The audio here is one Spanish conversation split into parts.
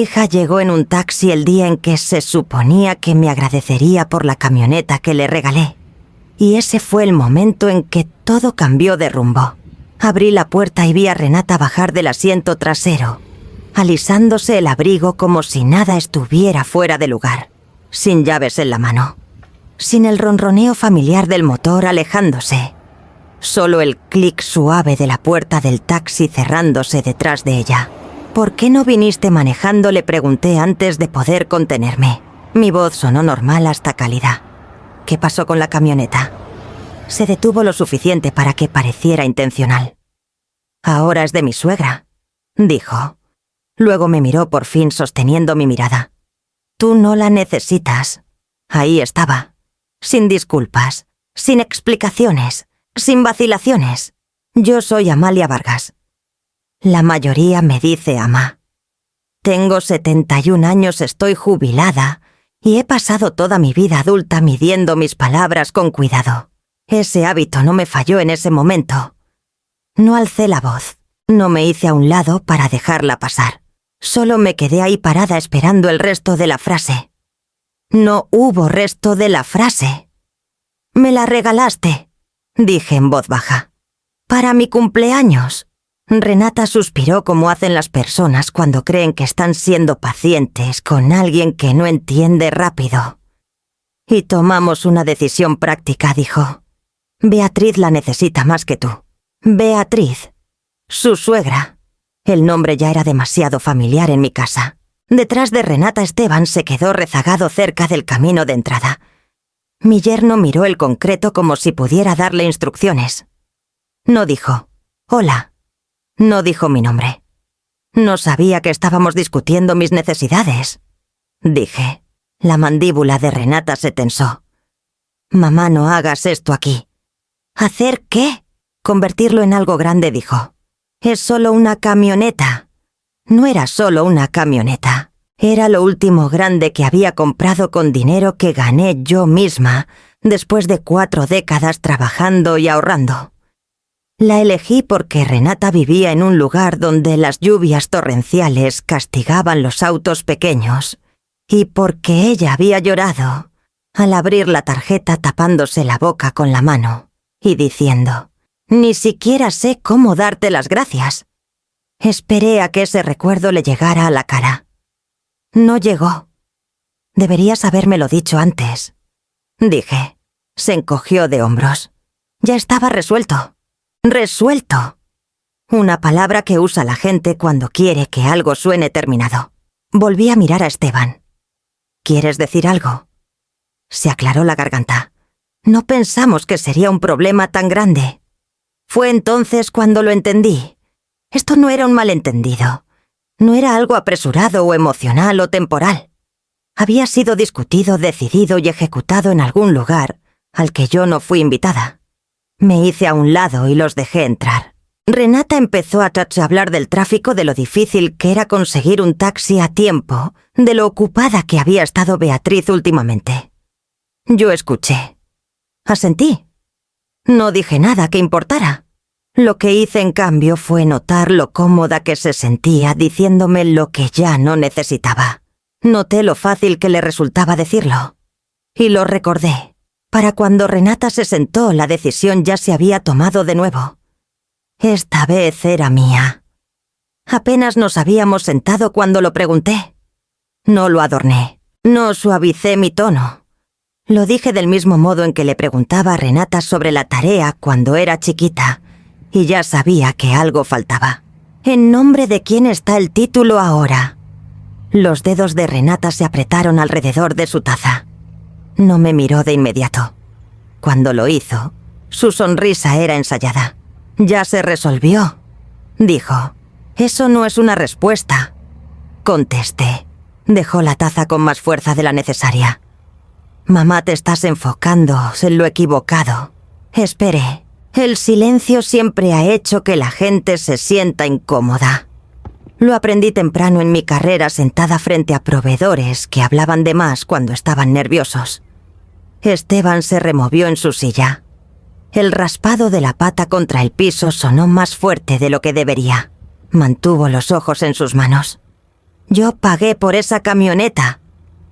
hija llegó en un taxi el día en que se suponía que me agradecería por la camioneta que le regalé. Y ese fue el momento en que todo cambió de rumbo. Abrí la puerta y vi a Renata bajar del asiento trasero, alisándose el abrigo como si nada estuviera fuera de lugar, sin llaves en la mano, sin el ronroneo familiar del motor alejándose, solo el clic suave de la puerta del taxi cerrándose detrás de ella. «¿Por qué no viniste manejando?», le pregunté antes de poder contenerme. Mi voz sonó normal hasta cálida. «¿Qué pasó con la camioneta?». Se detuvo lo suficiente para que pareciera intencional. «Ahora es de mi suegra», dijo. Luego me miró por fin sosteniendo mi mirada. «Tú no la necesitas». Ahí estaba, sin disculpas, sin explicaciones, sin vacilaciones. Yo soy Amalia Vargas. La mayoría me dice Ama. Tengo 71 años, estoy jubilada y he pasado toda mi vida adulta midiendo mis palabras con cuidado. Ese hábito no me falló en ese momento. No alcé la voz, no me hice a un lado para dejarla pasar. Solo me quedé ahí parada esperando el resto de la frase. No hubo resto de la frase. «Me la regalaste», dije en voz baja. «Para mi cumpleaños». Renata suspiró como hacen las personas cuando creen que están siendo pacientes con alguien que no entiende rápido. «Y tomamos una decisión práctica», dijo. «Beatriz la necesita más que tú». Beatriz, su suegra. El nombre ya era demasiado familiar en mi casa. Detrás de Renata, Esteban se quedó rezagado cerca del camino de entrada. Mi yerno miró el concreto como si pudiera darle instrucciones. No dijo «Hola». No dijo mi nombre. No sabía que estábamos discutiendo mis necesidades. Dije. La mandíbula de Renata se tensó. «Mamá, no hagas esto aquí». «¿Hacer qué?». «Convertirlo en algo grande», dijo. «Es solo una camioneta». No era solo una camioneta. Era lo último grande que había comprado con dinero que gané yo misma después de 4 décadas trabajando y ahorrando. La elegí porque Renata vivía en un lugar donde las lluvias torrenciales castigaban los autos pequeños y porque ella había llorado al abrir la tarjeta tapándose la boca con la mano y diciendo «Ni siquiera sé cómo darte las gracias». Esperé a que ese recuerdo le llegara a la cara. No llegó. «Deberías habérmelo dicho antes», dije. Se encogió de hombros. Ya estaba resuelto. «Resuelto». Una palabra que usa la gente cuando quiere que algo suene terminado. Volví a mirar a Esteban. «¿Quieres decir algo?». Se aclaró la garganta. «No pensamos que sería un problema tan grande». Fue entonces cuando lo entendí. Esto no era un malentendido. No era algo apresurado o emocional o temporal. Había sido discutido, decidido y ejecutado en algún lugar al que yo no fui invitada. Me hice a un lado y los dejé entrar. Renata empezó a hablar del tráfico, de lo difícil que era conseguir un taxi a tiempo, de lo ocupada que había estado Beatriz últimamente. Yo escuché. Asentí. No dije nada que importara. Lo que hice, en cambio, fue notar lo cómoda que se sentía diciéndome lo que ya no necesitaba. Noté lo fácil que le resultaba decirlo. Y lo recordé. Para cuando Renata se sentó, la decisión ya se había tomado de nuevo. Esta vez era mía. Apenas nos habíamos sentado cuando lo pregunté. No lo adorné, no suavicé mi tono. Lo dije del mismo modo en que le preguntaba a Renata sobre la tarea cuando era chiquita, y ya sabía que algo faltaba. ¿En nombre de quién está el título ahora? Los dedos de Renata se apretaron alrededor de su taza. No me miró de inmediato. Cuando lo hizo, su sonrisa era ensayada. «Ya se resolvió», dijo. «Eso no es una respuesta». Contesté. Dejó la taza con más fuerza de la necesaria. «Mamá, te estás enfocando en lo equivocado». Esperé. El silencio siempre ha hecho que la gente se sienta incómoda. Lo aprendí temprano en mi carrera sentada frente a proveedores que hablaban de más cuando estaban nerviosos. Esteban se removió en su silla. El raspado de la pata contra el piso sonó más fuerte de lo que debería. Mantuvo los ojos en sus manos. Yo pagué por esa camioneta,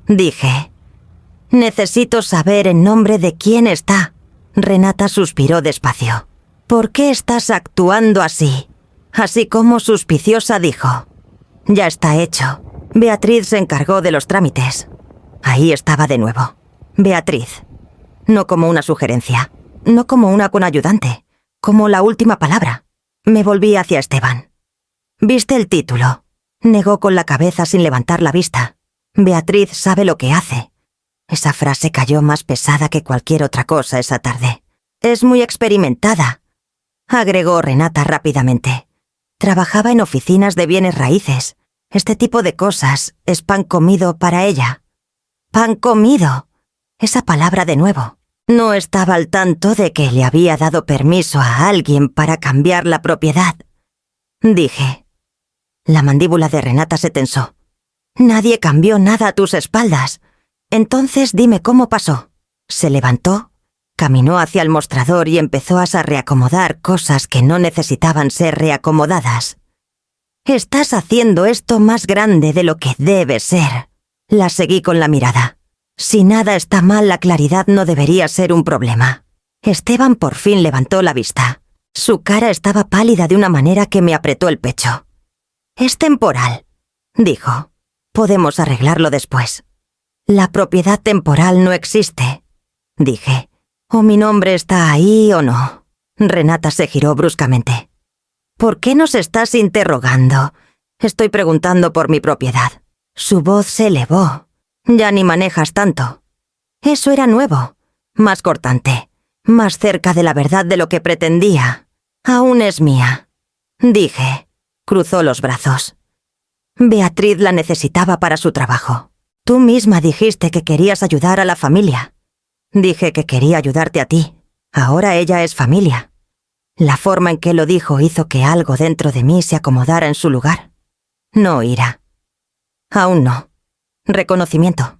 dije. Necesito saber en nombre de quién está. Renata suspiró despacio. ¿Por qué estás actuando así? Así como suspiciosa dijo. Ya está hecho. Beatriz se encargó de los trámites. Ahí estaba de nuevo. Beatriz. No como una sugerencia. No como una conayudante. Como la última palabra. Me volví hacia Esteban. ¿Viste el título? Negó con la cabeza sin levantar la vista. Beatriz sabe lo que hace. Esa frase cayó más pesada que cualquier otra cosa esa tarde. Es muy experimentada, agregó Renata rápidamente. Trabajaba en oficinas de bienes raíces. Este tipo de cosas es pan comido para ella. ¡Pan comido! Esa palabra de nuevo. No estaba al tanto de que le había dado permiso a alguien para cambiar la propiedad. Dije. La mandíbula de Renata se tensó. Nadie cambió nada a tus espaldas. Entonces dime cómo pasó. Se levantó, caminó hacia el mostrador y empezó a reacomodar cosas que no necesitaban ser reacomodadas. Estás haciendo esto más grande de lo que debe ser. La seguí con la mirada. Si nada está mal, la claridad no debería ser un problema. Esteban por fin levantó la vista. Su cara estaba pálida de una manera que me apretó el pecho. Es temporal, dijo. Podemos arreglarlo después. La propiedad temporal no existe, dije. O mi nombre está ahí o no. Renata se giró bruscamente. ¿Por qué nos estás interrogando? Estoy preguntando por mi propiedad. Su voz se elevó. Ya ni manejas tanto. Eso era nuevo, más cortante, más cerca de la verdad de lo que pretendía. Aún es mía, dije. Cruzó los brazos. Beatriz la necesitaba para su trabajo. Tú misma dijiste que querías ayudar a la familia. Dije que quería ayudarte a ti. Ahora ella es familia. La forma en que lo dijo hizo que algo dentro de mí se acomodara en su lugar. No ira. Aún no. Reconocimiento.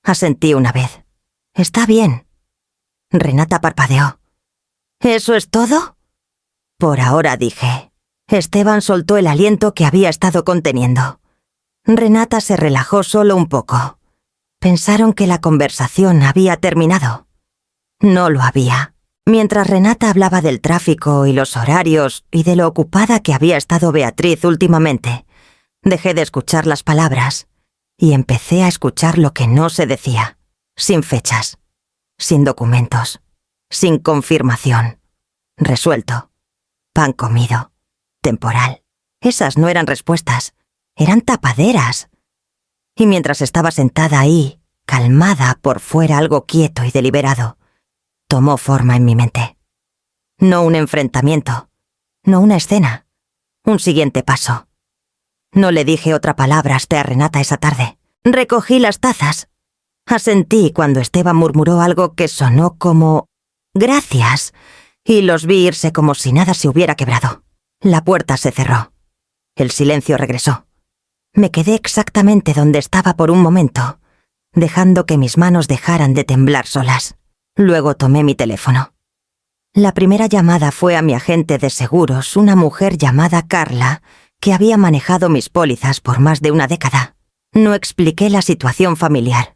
Asentí una vez. Está bien. Renata parpadeó. ¿Eso es todo? Por ahora, dije. Esteban soltó el aliento que había estado conteniendo. Renata se relajó solo un poco. Pensaron que la conversación había terminado. No lo había. Mientras Renata hablaba del tráfico y los horarios y de lo ocupada que había estado Beatriz últimamente, dejé de escuchar las palabras y empecé a escuchar lo que no se decía, sin fechas, sin documentos, sin confirmación. Resuelto. Pan comido. Temporal. Esas no eran respuestas. Eran tapaderas. Y mientras estaba sentada ahí, calmada, por fuera algo quieto y deliberado, tomó forma en mi mente. No un enfrentamiento, no una escena, un siguiente paso. No le dije otra palabra hasta a Renata esa tarde. Recogí las tazas. Asentí cuando Esteban murmuró algo que sonó como «gracias», y los vi irse como si nada se hubiera quebrado. La puerta se cerró. El silencio regresó. Me quedé exactamente donde estaba por un momento, dejando que mis manos dejaran de temblar solas. Luego tomé mi teléfono. La primera llamada fue a mi agente de seguros, una mujer llamada Carla, que había manejado mis pólizas por más de una década. No expliqué la situación familiar.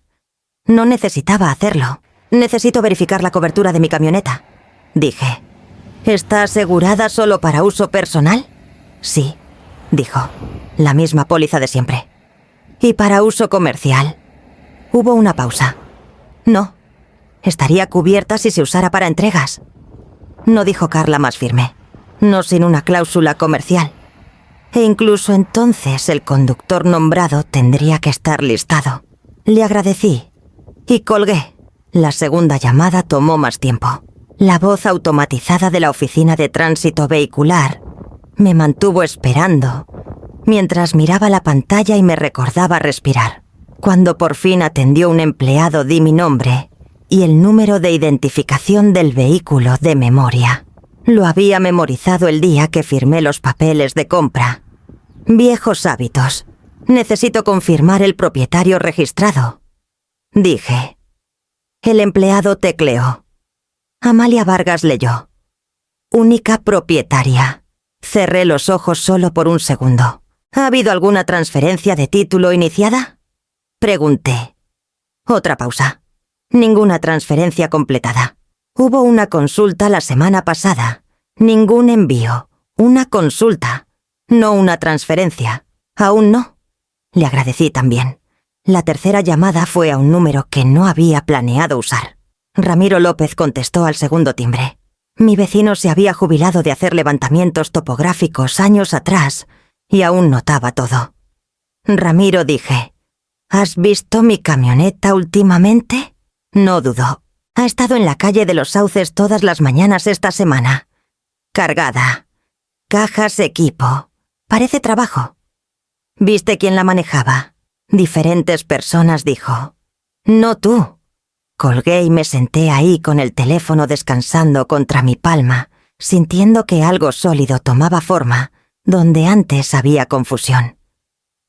No necesitaba hacerlo. Necesito verificar la cobertura de mi camioneta, dije. ¿Está asegurada solo para uso personal? Sí, dijo. La misma póliza de siempre. ¿Y para uso comercial? Hubo una pausa. No. Estaría cubierta si se usara para entregas. No, dijo Carla más firme. No sin una cláusula comercial. E incluso entonces el conductor nombrado tendría que estar listado. Le agradecí y colgué. La segunda llamada tomó más tiempo. La voz automatizada de la oficina de tránsito vehicular me mantuvo esperando mientras miraba la pantalla y me recordaba respirar. Cuando por fin atendió un empleado, di mi nombre y el número de identificación del vehículo de memoria. Lo había memorizado el día que firmé los papeles de compra. Viejos hábitos. Necesito confirmar el propietario registrado, dije. El empleado tecleó. Amalia Vargas leyó. Única propietaria. Cerré los ojos solo por un segundo. ¿Ha habido alguna transferencia de título iniciada? Pregunté. Otra pausa. Ninguna transferencia completada. Hubo una consulta la semana pasada. Ningún envío. Una consulta. No una transferencia. Aún no. Le agradecí también. La tercera llamada fue a un número que no había planeado usar. Ramiro López contestó al segundo timbre. Mi vecino se había jubilado de hacer levantamientos topográficos años atrás y aún notaba todo. Ramiro, dije. ¿Has visto mi camioneta últimamente? No dudó. Ha estado en la calle de los Sauces todas las mañanas esta semana. Cargada. Cajas, equipo. Parece trabajo. ¿Viste quién la manejaba? Diferentes personas, dijo. No tú. Colgué y me senté ahí con el teléfono descansando contra mi palma, sintiendo que algo sólido tomaba forma donde antes había confusión.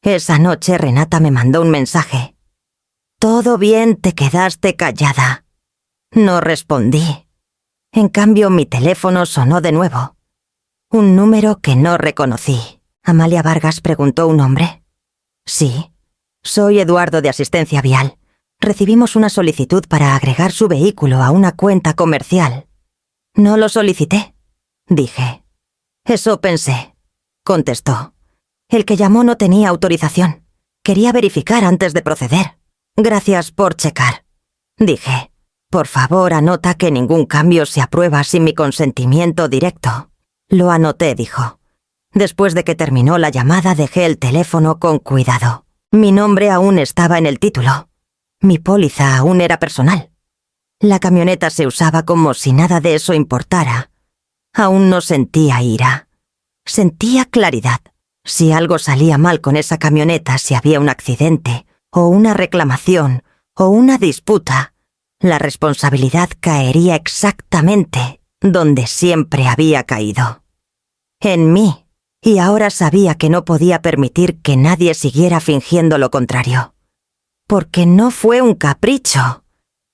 Esa noche Renata me mandó un mensaje. «Todo bien, te quedaste callada». No respondí. En cambio, mi teléfono sonó de nuevo. Un número que no reconocí. ¿Amalia Vargas?, preguntó un hombre. Sí. Soy Eduardo de Asistencia Vial. Recibimos una solicitud para agregar su vehículo a una cuenta comercial. No lo solicité, dije. Eso pensé, contestó. El que llamó no tenía autorización. Quería verificar antes de proceder. Gracias por checar, dije. Por favor, anota que ningún cambio se aprueba sin mi consentimiento directo. Lo anoté, dijo. Después de que terminó la llamada, dejé el teléfono con cuidado. Mi nombre aún estaba en el título. Mi póliza aún era personal. La camioneta se usaba como si nada de eso importara. Aún no sentía ira. Sentía claridad. Si algo salía mal con esa camioneta, si había un accidente, o una reclamación, o una disputa, la responsabilidad caería exactamente donde siempre había caído. En mí. Y ahora sabía que no podía permitir que nadie siguiera fingiendo lo contrario. Porque no fue un capricho.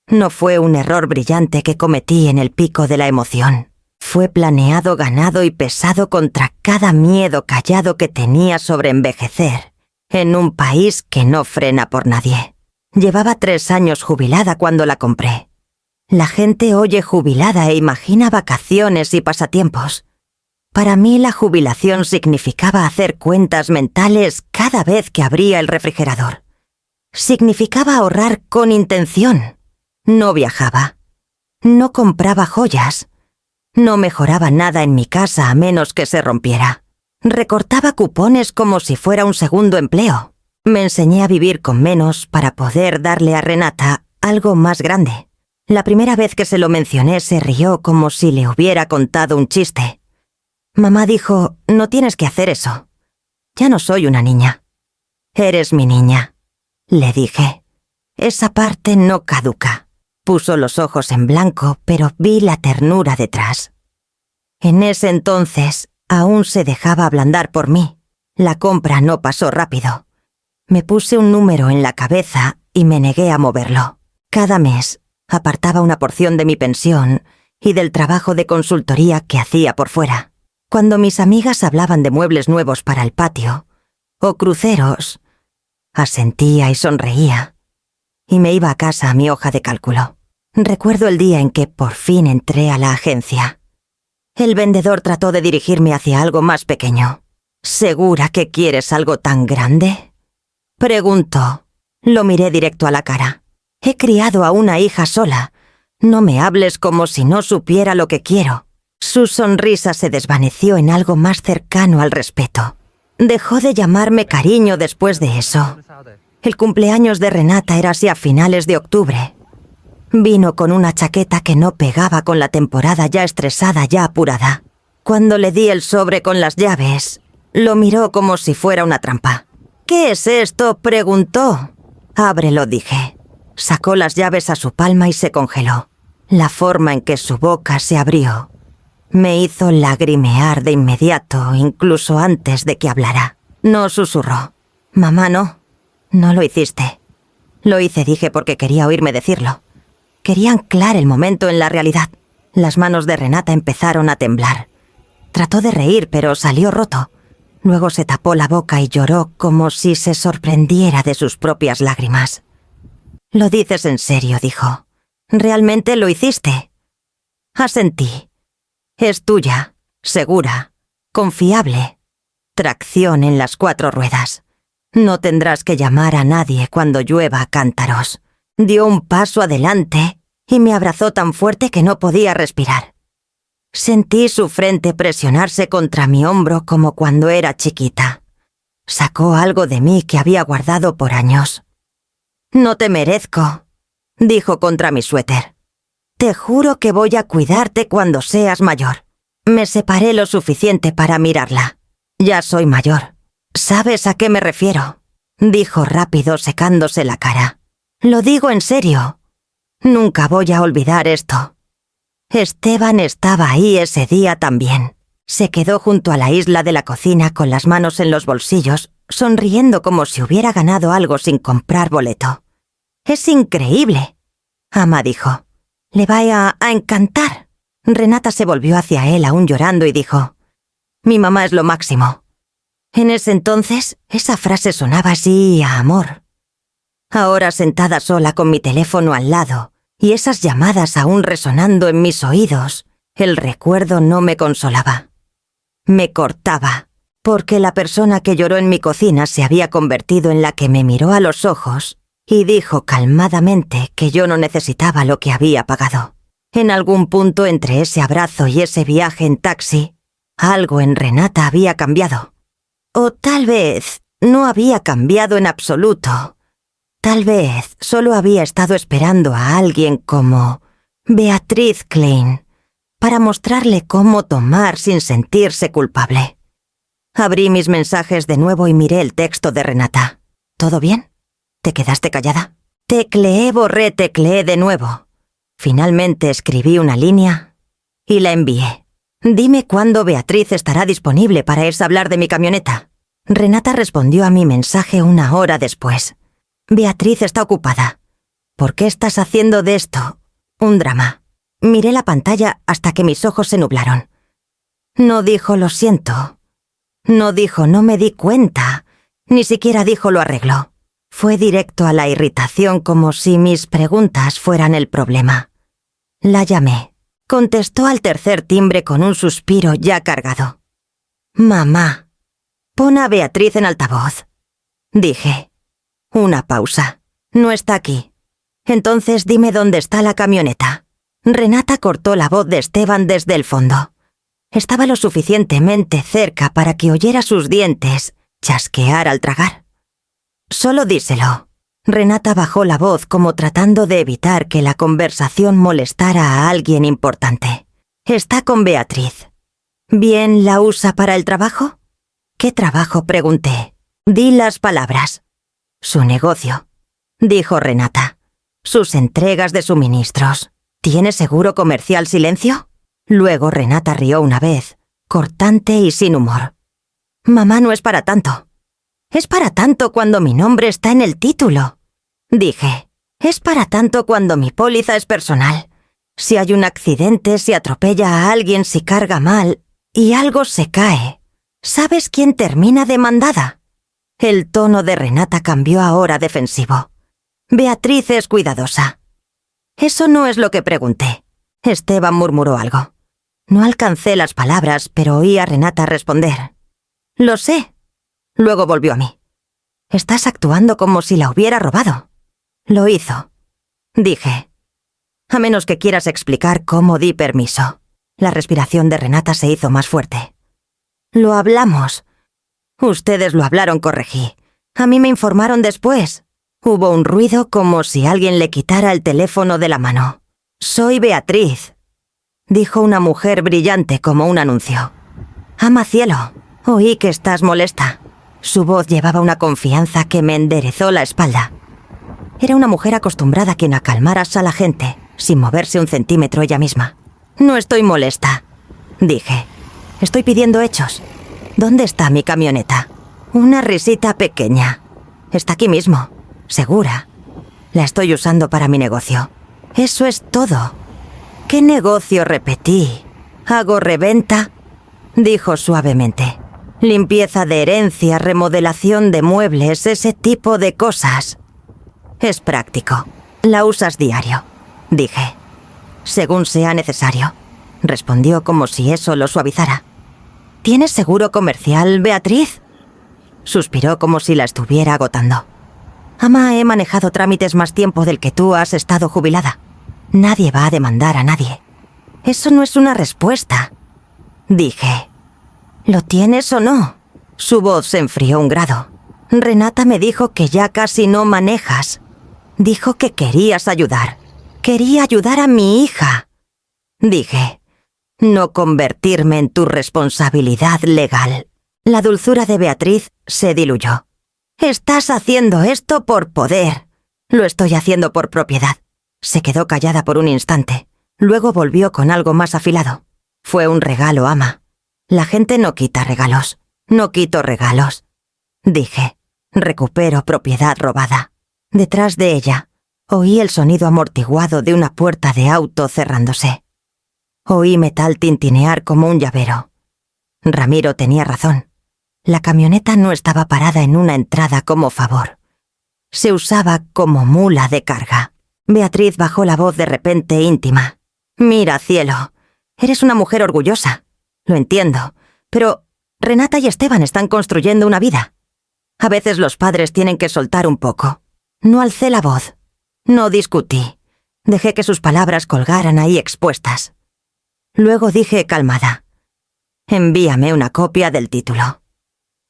No fue un error brillante que cometí en el pico de la emoción. Fue planeado, ganado y pesado contra cada miedo callado que tenía sobre envejecer, en un país que no frena por nadie. Llevaba 3 años jubilada cuando la compré. La gente oye jubilada e imagina vacaciones y pasatiempos. Para mí la jubilación significaba hacer cuentas mentales cada vez que abría el refrigerador. Significaba ahorrar con intención. No viajaba. No compraba joyas. No mejoraba nada en mi casa a menos que se rompiera. Recortaba cupones como si fuera un segundo empleo. Me enseñé a vivir con menos para poder darle a Renata algo más grande. La primera vez que se lo mencioné se rió como si le hubiera contado un chiste. Mamá dijo, no tienes que hacer eso. Ya no soy una niña. Eres mi niña, le dije. Esa parte no caduca. Puso los ojos en blanco, pero vi la ternura detrás. En ese entonces, aún se dejaba ablandar por mí. La compra no pasó rápido. Me puse un número en la cabeza y me negué a moverlo. Cada mes, apartaba una porción de mi pensión y del trabajo de consultoría que hacía por fuera. Cuando mis amigas hablaban de muebles nuevos para el patio, o cruceros, asentía y sonreía, y me iba a casa a mi hoja de cálculo. Recuerdo el día en que por fin entré a la agencia. El vendedor trató de dirigirme hacia algo más pequeño. ¿Segura que quieres algo tan grande?, preguntó. Lo miré directo a la cara. He criado a una hija sola. No me hables como si no supiera lo que quiero. Su sonrisa se desvaneció en algo más cercano al respeto. Dejó de llamarme cariño después de eso. El cumpleaños de Renata era así a finales de octubre. Vino con una chaqueta que no pegaba con la temporada, ya estresada, ya apurada. Cuando le di el sobre con las llaves, lo miró como si fuera una trampa. «¿Qué es esto?», preguntó. «Ábrelo», dije. Sacó las llaves a su palma y se congeló. La forma en que su boca se abrió me hizo lagrimear de inmediato, incluso antes de que hablara. No susurró. «Mamá, no lo hiciste». «Lo hice», dije, porque quería oírme decirlo. Quería anclar el momento en la realidad. Las manos de Renata empezaron a temblar. Trató de reír, pero salió roto. Luego se tapó la boca y lloró como si se sorprendiera de sus propias lágrimas. «Lo dices en serio», dijo. «¿Realmente lo hiciste?» Asentí. «Es tuya, segura, confiable. Tracción en las 4 ruedas. No tendrás que llamar a nadie cuando llueva cántaros». Dio un paso adelante y me abrazó tan fuerte que no podía respirar. Sentí su frente presionarse contra mi hombro como cuando era chiquita. Sacó algo de mí que había guardado por años. «No te merezco», dijo contra mi suéter. «Te juro que voy a cuidarte cuando seas mayor». Me separé lo suficiente para mirarla. «Ya soy mayor. ¿Sabes a qué me refiero?», dijo rápido secándose la cara. «Lo digo en serio. Nunca voy a olvidar esto». Esteban estaba ahí ese día también. Se quedó junto a la isla de la cocina con las manos en los bolsillos, sonriendo como si hubiera ganado algo sin comprar boleto. «Es increíble», Ama dijo. «Le va a encantar». Renata se volvió hacia él aún llorando y dijo: «Mi mamá es lo máximo». En ese entonces, esa frase sonaba así a amor. Ahora sentada sola con mi teléfono al lado y esas llamadas aún resonando en mis oídos, el recuerdo no me consolaba. Me cortaba, porque la persona que lloró en mi cocina se había convertido en la que me miró a los ojos y dijo calmadamente que yo no necesitaba lo que había pagado. En algún punto entre ese abrazo y ese viaje en taxi, algo en Renata había cambiado. O tal vez no había cambiado en absoluto. Tal vez solo había estado esperando a alguien como Beatriz Klein para mostrarle cómo tomar sin sentirse culpable. Abrí mis mensajes de nuevo y miré el texto de Renata. «¿Todo bien? ¿Te quedaste callada?» Tecleé, borré, tecleé de nuevo. Finalmente escribí una línea y la envié. «Dime cuándo Beatriz estará disponible para irse a hablar de mi camioneta». Renata respondió a mi mensaje 1 hora después. «Beatriz está ocupada. ¿Por qué estás haciendo de esto un drama?» Miré la pantalla hasta que mis ojos se nublaron. No dijo «lo siento». No dijo «no me di cuenta». Ni siquiera dijo «lo arregló». Fue directo a la irritación como si mis preguntas fueran el problema. La llamé. Contestó al tercer timbre con un suspiro ya cargado. «Mamá, pon a Beatriz en altavoz», dije. Una pausa. «No está aquí». «Entonces dime dónde está la camioneta». Renata cortó la voz de Esteban desde el fondo. Estaba lo suficientemente cerca para que oyera sus dientes chasquear al tragar. «Solo díselo». Renata bajó la voz como tratando de evitar que la conversación molestara a alguien importante. «Está con Beatriz». «¿Bien la usa para el trabajo?» «¿Qué trabajo?», pregunté. «Di las palabras». «Su negocio», dijo Renata. «Sus entregas de suministros. ¿Tiene seguro comercial silencio?» Luego Renata rió una vez, cortante y sin humor. «Mamá, no es para tanto». «Es para tanto cuando mi nombre está en el título», dije. «Es para tanto cuando mi póliza es personal. Si hay un accidente, si atropella a alguien, si carga mal y algo se cae, ¿sabes quién termina demandada?» El tono de Renata cambió ahora defensivo. «Beatriz es cuidadosa». «Eso no es lo que pregunté». Esteban murmuró algo. No alcancé las palabras, pero oí a Renata responder. «Lo sé». Luego volvió a mí. «Estás actuando como si la hubiera robado». «Lo hizo», dije. «A menos que quieras explicar cómo di permiso». La respiración de Renata se hizo más fuerte. «Lo hablamos». «Ustedes lo hablaron», corregí. «A mí me informaron después». Hubo un ruido como si alguien le quitara el teléfono de la mano. «Soy Beatriz», dijo una mujer brillante como un anuncio. «Ama cielo, oí que estás molesta». Su voz llevaba una confianza que me enderezó la espalda. Era una mujer acostumbrada a calmar a la gente, sin moverse un centímetro ella misma. «No estoy molesta», dije. «Estoy pidiendo hechos. ¿Dónde está mi camioneta?» Una risita pequeña. «Está aquí mismo, segura. La estoy usando para mi negocio». «Eso es todo». «¿Qué negocio?», repetí. «¿Hago reventa?», dijo suavemente. Limpieza de herencia, remodelación de muebles, ese tipo de cosas. Es práctico. La usas diario, dije. Según sea necesario, respondió como si eso lo suavizara. ¿Tienes seguro comercial, Beatriz? Suspiró como si la estuviera agotando. Ama, he manejado trámites más tiempo del que tú has estado jubilada. Nadie va a demandar a nadie. Eso no es una respuesta. Dije. ¿Lo tienes o no? Su voz se enfrió un grado. Renata me dijo que ya casi no manejas. Dijo que querías ayudar. Quería ayudar a mi hija. Dije. No convertirme en tu responsabilidad legal. La dulzura de Beatriz se diluyó. Estás haciendo esto por poder. Lo estoy haciendo por propiedad. Se quedó callada por un instante. Luego volvió con algo más afilado. Fue un regalo, ama. La gente no quita regalos. No quito regalos. Dije. Recupero propiedad robada. Detrás de ella, oí el sonido amortiguado de una puerta de auto cerrándose. Oí metal tintinear como un llavero. Ramiro tenía razón. La camioneta no estaba parada en una entrada como favor. Se usaba como mula de carga. Beatriz bajó la voz de repente íntima. Mira, cielo, eres una mujer orgullosa. Lo entiendo, pero Renata y Esteban están construyendo una vida. A veces los padres tienen que soltar un poco. No alcé la voz. No discutí. Dejé que sus palabras colgaran ahí expuestas. Luego dije calmada. Envíame una copia del título.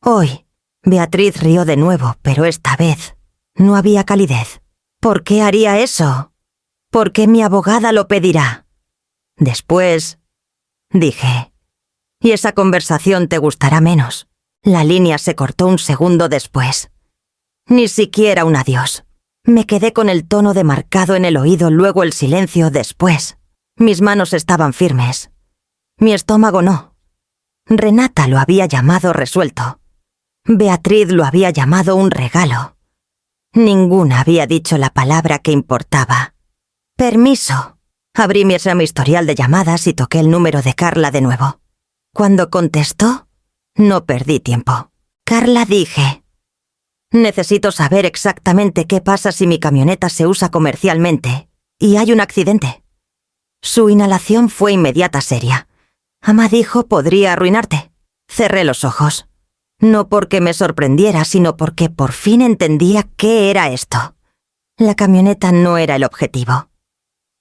Hoy, Beatriz rió de nuevo, pero esta vez no había calidez. ¿Por qué haría eso? ¿Por qué mi abogada lo pedirá? Después, dije, y esa conversación te gustará menos. La línea se cortó un segundo después. Ni siquiera un adiós. Me quedé con el tono demarcado en el oído, luego el silencio después. Mis manos estaban firmes. Mi estómago no. Renata lo había llamado resuelto. Beatriz lo había llamado un regalo. Ninguna había dicho la palabra que importaba. Permiso. Abrí mi historial de llamadas y toqué el número de Carla de nuevo. Cuando contestó, no perdí tiempo. Carla, dije. Necesito saber exactamente qué pasa si mi camioneta se usa comercialmente y hay un accidente. Su inhalación fue inmediata, seria. Ama dijo podría arruinarte. Cerré los ojos. No porque me sorprendiera, sino porque por fin entendía qué era esto. La camioneta no era el objetivo.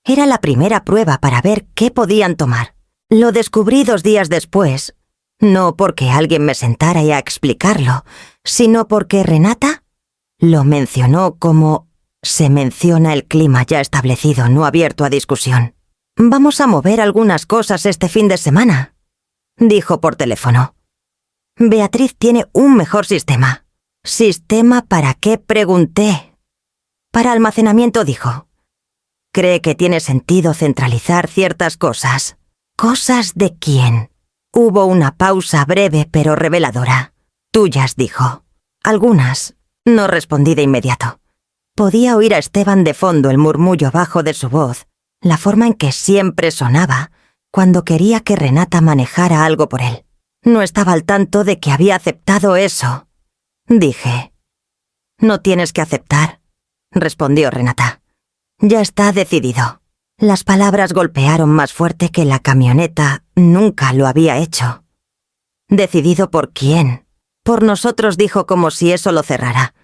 Era la primera prueba para ver qué podían tomar. Lo descubrí 2 días después, no porque alguien me sentara a explicarlo, sino porque Renata lo mencionó como se menciona el clima ya establecido, no abierto a discusión. Vamos a mover algunas cosas este fin de semana, dijo por teléfono. Beatriz tiene un mejor sistema. ¿Sistema para qué? Pregunté. Para almacenamiento, dijo. Cree que tiene sentido centralizar ciertas cosas. ¿Cosas de quién? Hubo una pausa breve pero reveladora. Tuyas, dijo. Algunas. No respondí de inmediato. Podía oír a Esteban de fondo, el murmullo bajo de su voz, la forma en que siempre sonaba cuando quería que Renata manejara algo por él. No estaba al tanto de que había aceptado eso. Dije. No tienes que aceptar, respondió Renata. Ya está decidido. Las palabras golpearon más fuerte que la camioneta nunca lo había hecho. ¿Decidido por quién? Por nosotros, dijo como si eso lo cerrara.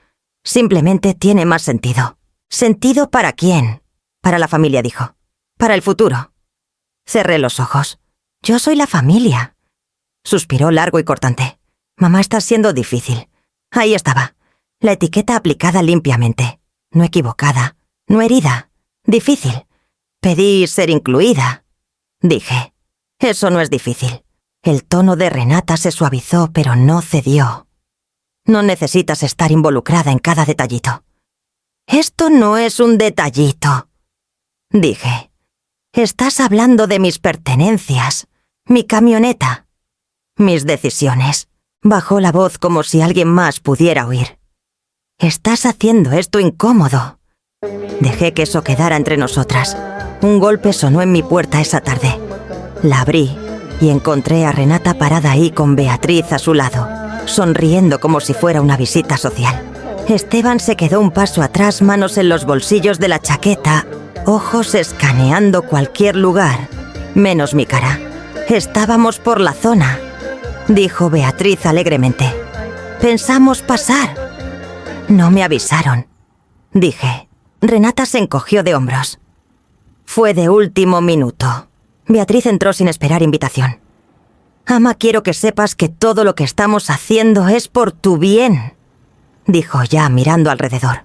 Simplemente tiene más sentido. ¿Sentido para quién? Para la familia, dijo. Para el futuro. Cerré los ojos. Yo soy la familia. Suspiró largo y cortante. Mamá, está siendo difícil. Ahí estaba. La etiqueta aplicada limpiamente. No equivocada. No herida. Difícil. Pedí ser incluida. Dije. Eso no es difícil. El tono de Renata se suavizó, pero no cedió. No necesitas estar involucrada en cada detallito. Esto no es un detallito. Dije. Estás hablando de mis pertenencias, mi camioneta, mis decisiones. Bajó la voz como si alguien más pudiera oír. Estás haciendo esto incómodo. Dejé que eso quedara entre nosotras. Un golpe sonó en mi puerta esa tarde. La abrí y encontré a Renata parada ahí con Beatriz a su lado, sonriendo como si fuera una visita social. Esteban se quedó un paso atrás, manos en los bolsillos de la chaqueta, ojos escaneando cualquier lugar, menos mi cara. «Estábamos por la zona», dijo Beatriz alegremente. «Pensamos pasar». «No me avisaron», dije. Renata se encogió de hombros. «Fue de último minuto». Beatriz entró sin esperar invitación. «Ama, quiero que sepas que todo lo que estamos haciendo es por tu bien», dijo ya mirando alrededor.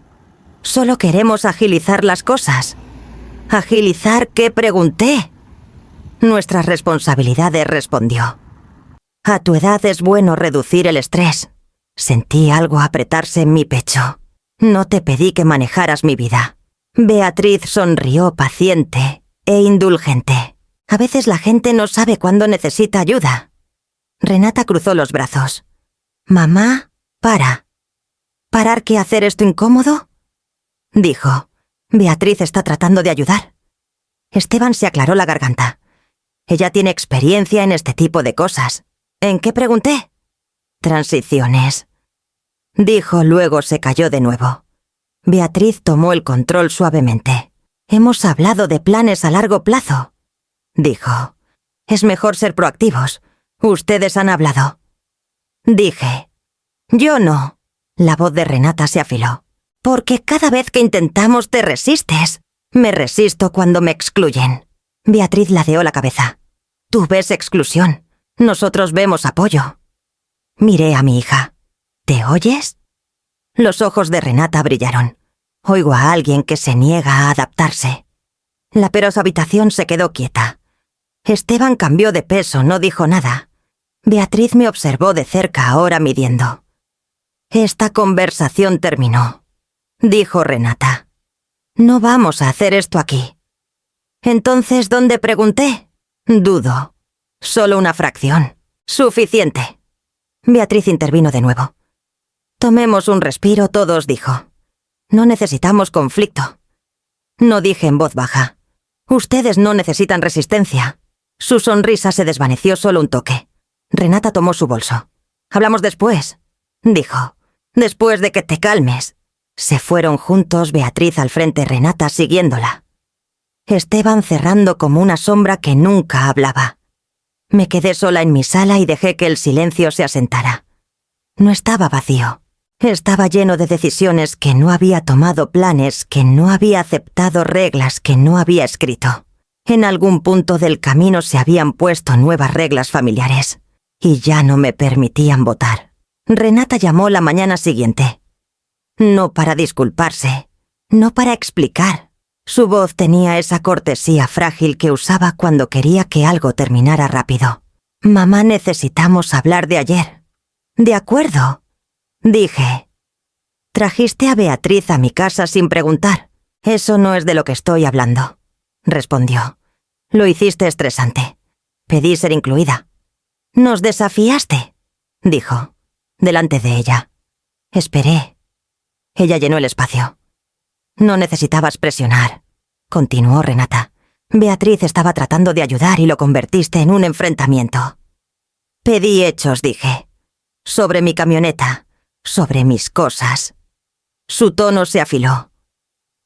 «Solo queremos agilizar las cosas». «¿Agilizar qué?», pregunté. «Nuestras responsabilidades», respondió. «A tu edad es bueno reducir el estrés». Sentí algo apretarse en mi pecho. «No te pedí que manejaras mi vida». Beatriz sonrió paciente e indulgente. A veces la gente no sabe cuándo necesita ayuda. Renata cruzó los brazos. «Mamá, para». «¿Parar qué? ¿Hacer esto incómodo?», dijo. «Beatriz está tratando de ayudar». Esteban se aclaró la garganta. «Ella tiene experiencia en este tipo de cosas». «¿En qué?», pregunté. «Transiciones», dijo, luego se calló de nuevo. Beatriz tomó el control suavemente. «Hemos hablado de planes a largo plazo», dijo. «Es mejor ser proactivos. Ustedes han hablado». Dije. «Yo no». La voz de Renata se afiló. «Porque cada vez que intentamos te resistes». «Me resisto cuando me excluyen». Beatriz ladeó la cabeza. «Tú ves exclusión. Nosotros vemos apoyo». Miré a mi hija. «¿Te oyes?». Los ojos de Renata brillaron. Oigo a alguien que se niega a adaptarse. La penosa habitación se quedó quieta. Esteban cambió de peso, no dijo nada. Beatriz me observó de cerca, ahora midiendo. «Esta conversación terminó», dijo Renata. «No vamos a hacer esto aquí». «Entonces, ¿dónde?», pregunté. «Dudo. Solo una fracción. Suficiente». Beatriz intervino de nuevo. «Tomemos un respiro todos», dijo. «No necesitamos conflicto». No dije en voz baja. «Ustedes no necesitan resistencia». Su sonrisa se desvaneció solo un toque. Renata tomó su bolso. «Hablamos después», dijo. «Después de que te calmes». Se fueron juntos, Beatriz al frente, Renata siguiéndola. Esteban cerrando como una sombra que nunca hablaba. Me quedé sola en mi sala y dejé que el silencio se asentara. No estaba vacío. Estaba lleno de decisiones que no había tomado, planes que no había aceptado, reglas que no había escrito. En algún punto del camino se habían puesto nuevas reglas familiares y ya no me permitían votar. Renata llamó la mañana siguiente. No para disculparse, no para explicar. Su voz tenía esa cortesía frágil que usaba cuando quería que algo terminara rápido. «Mamá, necesitamos hablar de ayer». «De acuerdo», dije. «Trajiste a Beatriz a mi casa sin preguntar». «Eso no es de lo que estoy hablando», respondió. «Lo hiciste estresante. Pedí ser incluida». «Nos desafiaste», dijo, delante de ella. Esperé. Ella llenó el espacio. «No necesitabas presionar», continuó Renata. «Beatriz estaba tratando de ayudar y lo convertiste en un enfrentamiento». «Pedí hechos», dije. «Sobre mi camioneta, sobre mis cosas». Su tono se afiló.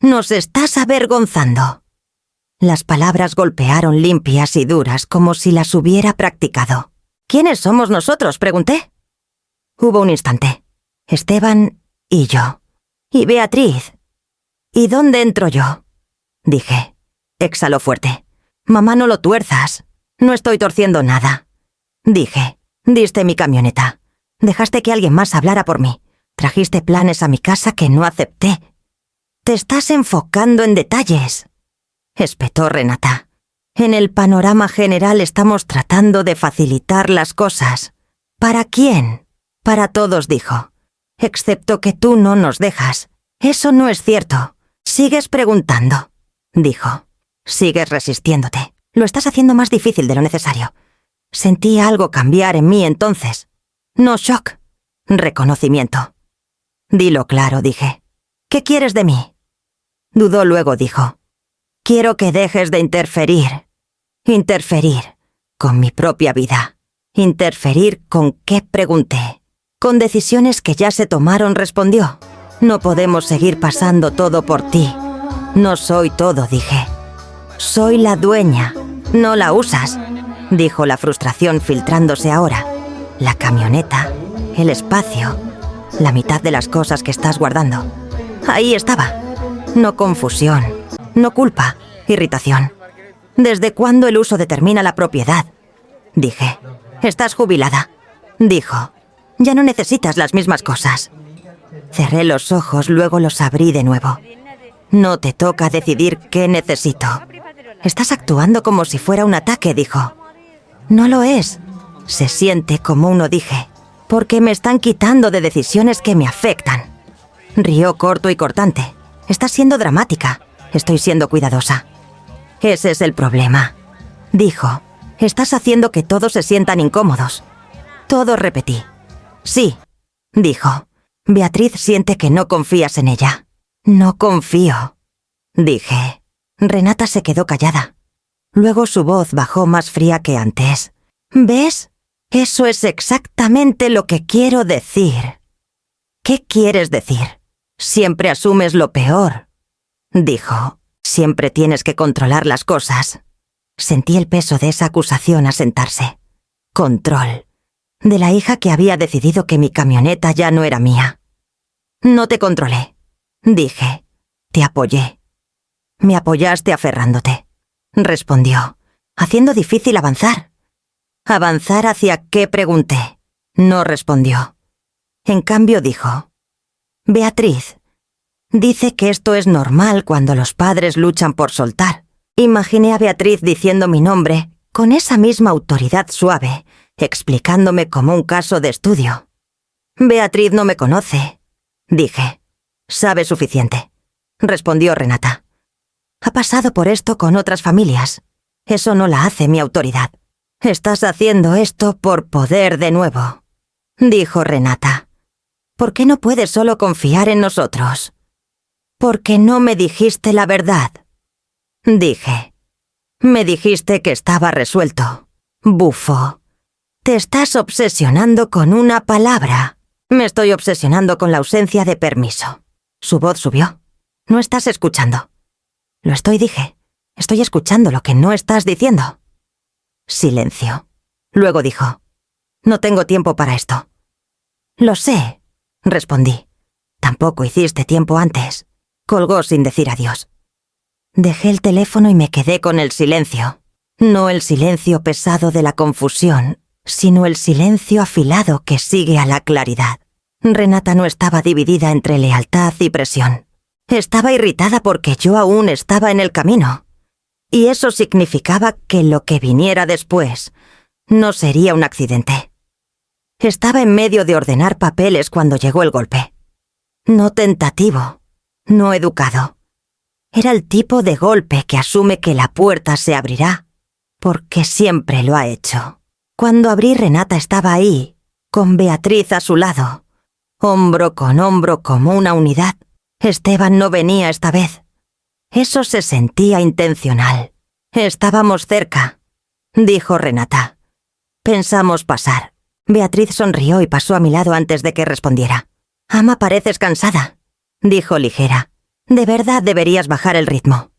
«Nos estás avergonzando». Las palabras golpearon limpias y duras como si las hubiera practicado. «¿Quiénes somos nosotros?», pregunté. Hubo un instante. Esteban y yo. «¿Y Beatriz? ¿Y dónde entro yo?», dije. Exhaló fuerte. «Mamá, no lo tuerzas. No estoy torciendo nada», dije. «Diste mi camioneta. Dejaste que alguien más hablara por mí. Trajiste planes a mi casa que no acepté». «Te estás enfocando en detalles», espetó Renata. «En el panorama general estamos tratando de facilitar las cosas». «¿Para quién?». «Para todos», dijo. «Excepto que tú no nos dejas». «Eso no es cierto. Sigues preguntando», dijo. «Sigues resistiéndote. Lo estás haciendo más difícil de lo necesario». Sentí algo cambiar en mí entonces. No shock, reconocimiento. «Dilo claro», dije. «¿Qué quieres de mí?». Dudó, luego dijo. «Quiero que dejes de interferir». «Interferir. con mi propia vida. Interferir con qué pregunté. Con decisiones que ya se tomaron, respondió. No podemos seguir pasando todo por ti. No soy todo, dije. Soy la dueña. No la usas, dijo la frustración filtrándose ahora. La camioneta, el espacio, la mitad de las cosas que estás guardando. Ahí estaba. No confusión, no culpa, irritación. ¿Desde cuándo el uso determina la propiedad? Dije. Estás jubilada, dijo. Ya no necesitas las mismas cosas. Cerré los ojos, luego los abrí de nuevo. No te toca decidir qué necesito. Estás actuando como si fuera un ataque, dijo. No lo es. Se siente como uno, dije, porque me están quitando de decisiones que me afectan. Rió corto y cortante. Estás siendo dramática. Estoy siendo cuidadosa. Ese es el problema, dijo. Estás haciendo que todos se sientan incómodos. Todo repetí. Sí, dijo. Beatriz siente que no confías en ella. No confío, dije. Renata se quedó callada. Luego su voz bajó más fría que antes. ¿Ves? Eso es exactamente lo que quiero decir. ¿Qué quieres decir? Siempre asumes lo peor, dijo. Siempre tienes que controlar las cosas. Sentí el peso de esa acusación asentarse. Control. De la hija que había decidido que mi camioneta ya no era mía. No te controlé, dije. Te apoyé. Me apoyaste aferrándote, respondió, haciendo difícil avanzar. ¿Avanzar hacia qué? Pregunté. No respondió. En cambio dijo. Beatriz, dice que esto es normal cuando los padres luchan por soltar. Imaginé a Beatriz diciendo mi nombre, con esa misma autoridad suave, explicándome como un caso de estudio. Beatriz no me conoce, dije. Sabe suficiente, respondió Renata. Ha pasado por esto con otras familias. Eso no la hace mi autoridad. Estás haciendo esto por poder de nuevo, dijo Renata. ¿Por qué no puedes solo confiar en nosotros? Porque no me dijiste la verdad, dije. Me dijiste que estaba resuelto. Bufo. Te estás obsesionando con una palabra. Me estoy obsesionando con la ausencia de permiso. Su voz subió. No estás escuchando. Lo estoy, dije. Estoy escuchando lo que no estás diciendo. Silencio. Luego dijo. No tengo tiempo para esto. Lo sé, respondí. Tampoco hiciste tiempo antes. Colgó sin decir adiós. Dejé el teléfono y me quedé con el silencio. No el silencio pesado de la confusión, sino el silencio afilado que sigue a la claridad. Renata no estaba dividida entre lealtad y presión. Estaba irritada porque yo aún estaba en el camino. Y eso significaba que lo que viniera después no sería un accidente. Estaba en medio de ordenar papeles cuando llegó el golpe. No tentativo, no educado. Era el tipo de golpe que asume que la puerta se abrirá, porque siempre lo ha hecho. Cuando abrí, Renata estaba ahí, con Beatriz a su lado, hombro con hombro como una unidad. Esteban no venía esta vez. Eso se sentía intencional. Estábamos cerca, dijo Renata. Pensamos pasar. Beatriz sonrió y pasó a mi lado antes de que respondiera. Ama, pareces cansada, dijo ligera. De verdad deberías bajar el ritmo.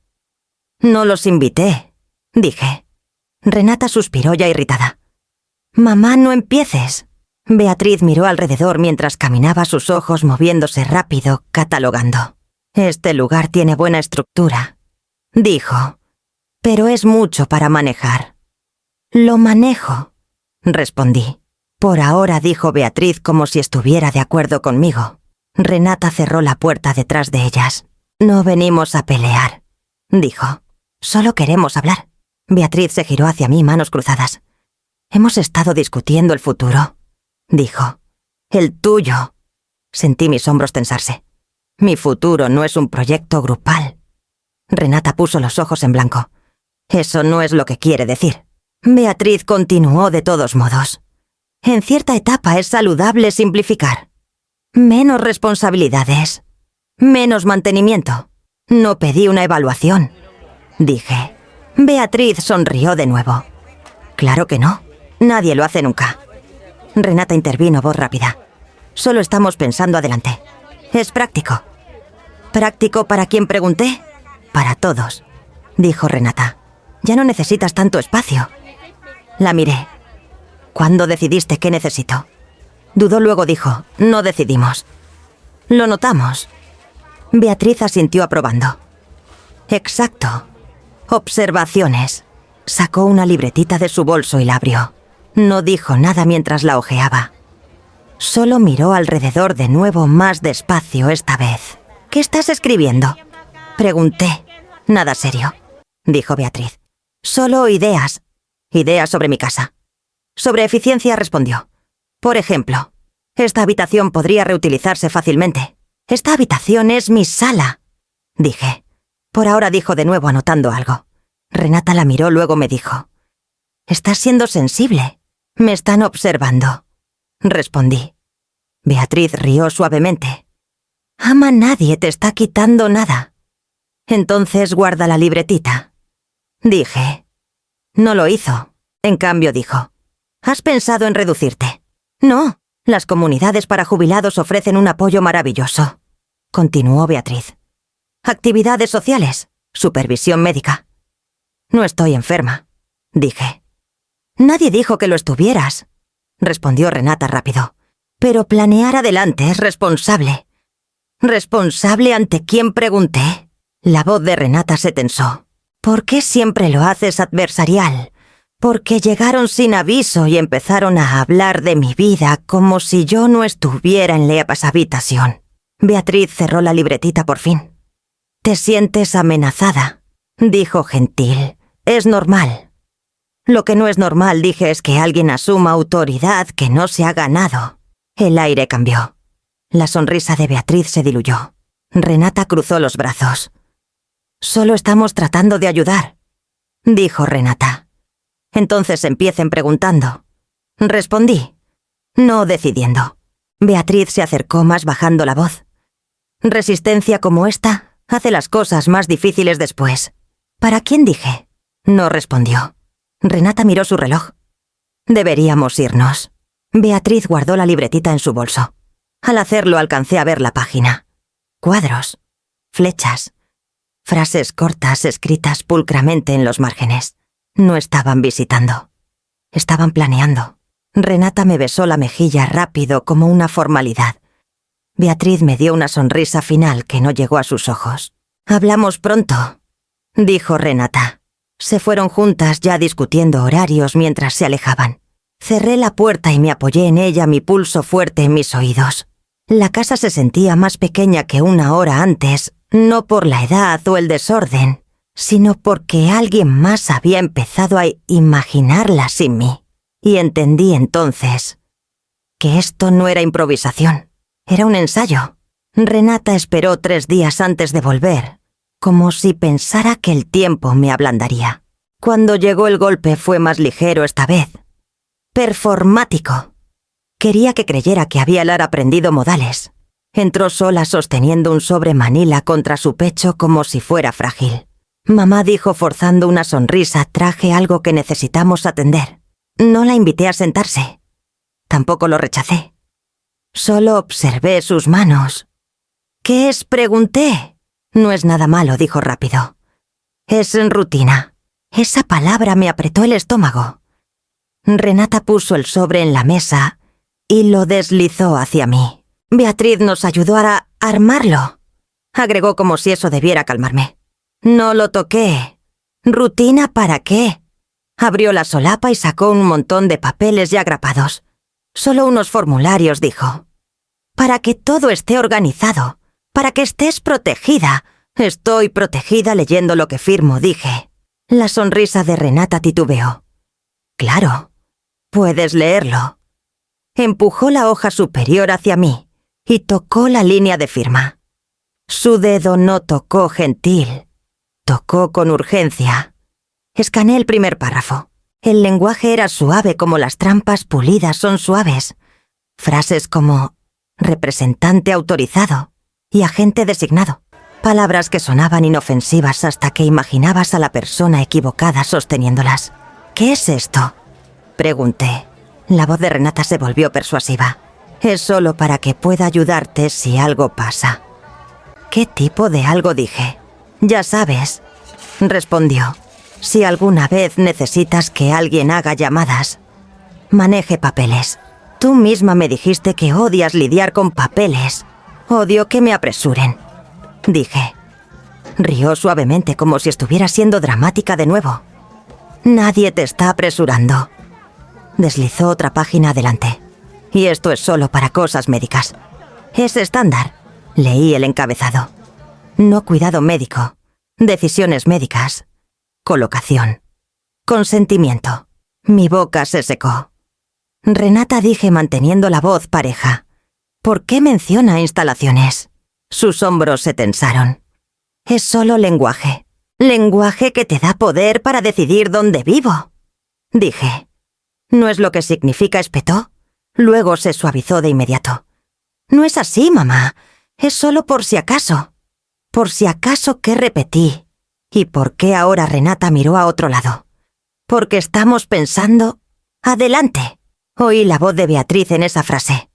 No los invité, dije. Renata suspiró ya irritada. Mamá, no empieces. Beatriz miró alrededor mientras caminaba, sus ojos moviéndose rápido, catalogando. Este lugar tiene buena estructura, dijo, pero es mucho para manejar. Lo manejo, respondí. Por ahora, dijo Beatriz como si estuviera de acuerdo conmigo. Renata cerró la puerta detrás de ellas. No venimos a pelear, dijo. Solo queremos hablar. Beatriz se giró hacia mí, manos cruzadas. Hemos estado discutiendo el futuro, dijo. El tuyo. Sentí mis hombros tensarse. Mi futuro no es un proyecto grupal. Renata puso los ojos en blanco. Eso no es lo que quiere decir. Beatriz continuó de todos modos. En cierta etapa es saludable simplificar. Menos responsabilidades. Menos mantenimiento. No pedí una evaluación, dije. Beatriz sonrió de nuevo. Claro que no. Nadie lo hace nunca. Renata intervino, voz rápida. Solo estamos pensando adelante. Es práctico. ¿Práctico para quien pregunté? Para todos, dijo Renata. Ya no necesitas tanto espacio. La miré. ¿Cuándo decidiste qué necesito? Dudó, luego dijo, no decidimos. Lo notamos. Beatriz asintió aprobando. Exacto. Observaciones. Sacó una libretita de su bolso y la abrió. No dijo nada mientras la hojeaba. Solo miró alrededor de nuevo, más despacio esta vez. ¿Qué estás escribiendo? Pregunté. Nada serio, dijo Beatriz. Solo ideas. Ideas sobre mi casa. Sobre eficiencia, respondió. Por ejemplo, esta habitación podría reutilizarse fácilmente. Esta habitación es mi sala, dije. Por ahora, dijo de nuevo, anotando algo. Renata la miró, luego me dijo. Estás siendo sensible. Me están observando, respondí. Beatriz rió suavemente. Ama, nadie te está quitando nada. Entonces guarda la libretita, dije. No lo hizo. En cambio dijo. ¿Has pensado en reducirte? No, las comunidades para jubilados ofrecen un apoyo maravilloso, continuó Beatriz. Actividades sociales, supervisión médica. No estoy enferma, dije. Nadie dijo que lo estuvieras, respondió Renata rápido. Pero planear adelante es responsable. ¿Responsable ante quién? Pregunté. La voz de Renata se tensó. ¿Por qué siempre lo haces adversarial? Porque llegaron sin aviso y empezaron a hablar de mi vida como si yo no estuviera en la habitación. Beatriz cerró la libretita por fin. «Te sientes amenazada», dijo gentil. «Es normal». Lo que no es normal, dije, es que alguien asuma autoridad que no se ha ganado. El aire cambió. La sonrisa de Beatriz se diluyó. Renata cruzó los brazos. «Solo estamos tratando de ayudar», dijo Renata. «Entonces empiecen preguntando». Respondí. No decidiendo. Beatriz se acercó más, bajando la voz. «Resistencia como esta hace las cosas más difíciles después». «¿Para quién?», dije. No respondió. Renata miró su reloj. «Deberíamos irnos». Beatriz guardó la libretita en su bolso. Al hacerlo alcancé a ver la página. Cuadros, flechas, frases cortas escritas pulcramente en los márgenes. No estaban visitando. Estaban planeando. Renata me besó la mejilla rápido, como una formalidad. Beatriz me dio una sonrisa final que no llegó a sus ojos. «Hablamos pronto», dijo Renata. Se fueron juntas, ya discutiendo horarios mientras se alejaban. Cerré la puerta y me apoyé en ella, mi pulso fuerte en mis oídos. La casa se sentía más pequeña que una hora antes, no por la edad o el desorden, sino porque alguien más había empezado a imaginarla sin mí. Y entendí entonces que esto no era improvisación, era un ensayo. Renata esperó 3 días antes de volver, como si pensara que el tiempo me ablandaría. Cuando llegó el golpe fue más ligero esta vez. Performático. Quería que creyera que había aprendido modales. Entró sola sosteniendo un sobre manila contra su pecho como si fuera frágil. Mamá dijo forzando una sonrisa, traje algo que necesitamos atender. No la invité a sentarse. Tampoco lo rechacé. Solo observé sus manos. «¿Qué es?», pregunté. «No es nada malo», dijo rápido. «Es rutina». Esa palabra me apretó el estómago. Renata puso el sobre en la mesa y lo deslizó hacia mí. «Beatriz nos ayudó a armarlo», agregó como si eso debiera calmarme. «No lo toqué». «¿Rutina para qué?». Abrió la solapa y sacó un montón de papeles ya agrapados. «Solo unos formularios», dijo. «Para que todo esté organizado, para que estés protegida». «Estoy protegida leyendo lo que firmo», dije. La sonrisa de Renata titubeó. «Claro, puedes leerlo». Empujó la hoja superior hacia mí y tocó la línea de firma. Su dedo no tocó gentil, tocó con urgencia. Escaneé el primer párrafo. El lenguaje era suave como las trampas pulidas son suaves. Frases como representante autorizado y agente designado. Palabras que sonaban inofensivas hasta que imaginabas a la persona equivocada sosteniéndolas. «¿Qué es esto?», Pregunté. La voz de Renata se volvió persuasiva. Es solo para que pueda ayudarte si algo pasa. ¿Qué tipo de algo? Dije. Ya sabes, respondió. Si alguna vez necesitas que alguien haga llamadas, maneje papeles. Tú misma me dijiste que odias lidiar con papeles. Odio que me apresuren, dije. Rió suavemente como si estuviera siendo dramática de nuevo. Nadie te está apresurando. Deslizó otra página adelante. Y esto es solo para cosas médicas. Es estándar. Leí el encabezado. No cuidado médico. Decisiones médicas. Colocación. Consentimiento. Mi boca se secó. Renata, dije manteniendo la voz pareja. ¿Por qué menciona instalaciones? Sus hombros se tensaron. Es solo lenguaje. Lenguaje que te da poder para decidir dónde vivo. Dije. ¿No es lo que significa? Espetó. Luego se suavizó de inmediato. No es así, mamá. Es solo por si acaso. Por si acaso que repetí. ¿Y por qué ahora Renata miró a otro lado? Porque estamos pensando... Adelante. Oí la voz de Beatriz en esa frase.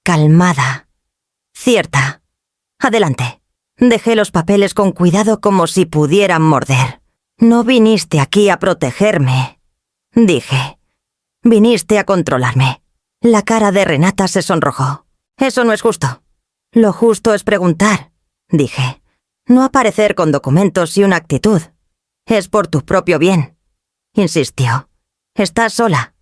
Calmada. Cierta. Adelante. Dejé los papeles con cuidado como si pudieran morder. No viniste aquí a protegerme, dije. Viniste a controlarme. La cara de Renata se sonrojó. Eso no es justo. Lo justo es preguntar, dije. No aparecer con documentos y una actitud. Es por tu propio bien, insistió. Estás sola.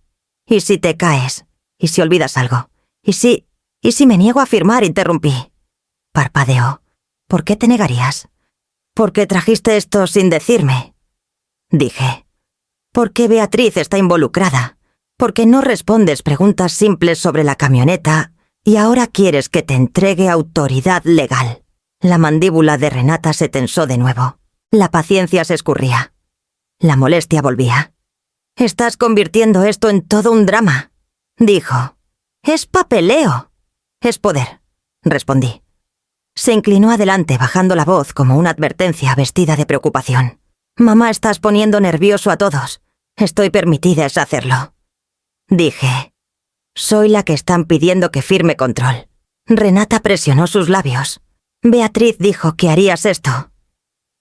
¿Y si te caes? ¿Y si olvidas algo? ¿Y si me niego a firmar? Interrumpí. Parpadeó. ¿Por qué te negarías? Porque trajiste esto sin decirme, dije. Porque Beatriz está involucrada. Porque no respondes preguntas simples sobre la camioneta y ahora quieres que te entregue autoridad legal. La mandíbula de Renata se tensó de nuevo. La paciencia se escurría. La molestia volvía. Estás convirtiendo esto en todo un drama, dijo. Es papeleo. Es poder, respondí. Se inclinó adelante bajando la voz como una advertencia vestida de preocupación. Mamá, estás poniendo nervioso a todos. Estoy permitida es hacerlo. Dije. Soy la que están pidiendo que firme control. Renata presionó sus labios. Beatriz dijo que harías esto.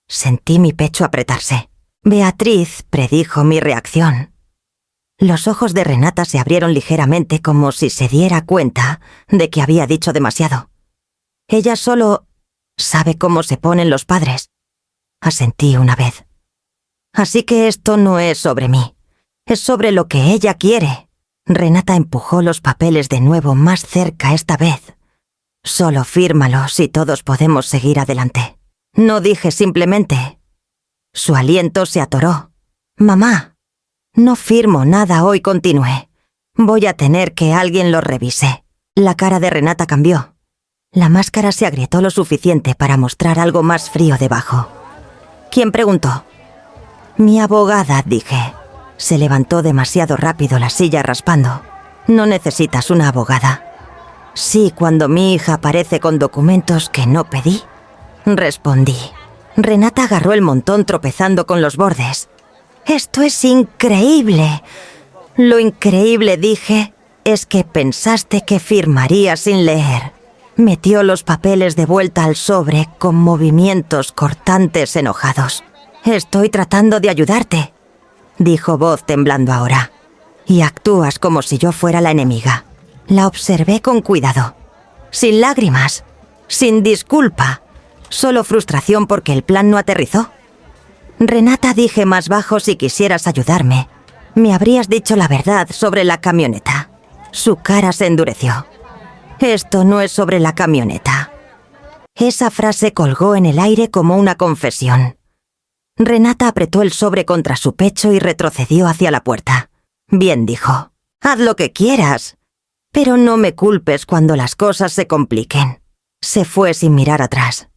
Sentí mi pecho apretarse. Beatriz predijo mi reacción. Los ojos de Renata se abrieron ligeramente como si se diera cuenta de que había dicho demasiado. Ella solo sabe cómo se ponen los padres. Asentí una vez. Así que esto no es sobre mí. Es sobre lo que ella quiere. Renata empujó los papeles de nuevo más cerca esta vez. Solo fírmalos y todos podemos seguir adelante. No dije simplemente. Su aliento se atoró. Mamá, no firmo nada hoy, continué. Voy a tener que alguien lo revise. La cara de Renata cambió. La máscara se agrietó lo suficiente para mostrar algo más frío debajo. ¿Quién preguntó? Mi abogada, dije. Se levantó demasiado rápido la silla raspando. No necesitas una abogada. Sí, cuando mi hija aparece con documentos que no pedí, respondí. Renata agarró el montón tropezando con los bordes. Esto es increíble. Lo increíble, dije, es que pensaste que firmaría sin leer. Metió los papeles de vuelta al sobre con movimientos cortantes enojados. Estoy tratando de ayudarte, dijo voz temblando ahora. Y actúas como si yo fuera la enemiga. La observé con cuidado. Sin lágrimas, sin disculpa, solo frustración porque el plan no aterrizó. Renata, dije más bajo, si quisieras ayudarme, me habrías dicho la verdad sobre la camioneta. Su cara se endureció. Esto no es sobre la camioneta. Esa frase colgó en el aire como una confesión. Renata apretó el sobre contra su pecho y retrocedió hacia la puerta. Bien, dijo. Haz lo que quieras. Pero no me culpes cuando las cosas se compliquen. Se fue sin mirar atrás.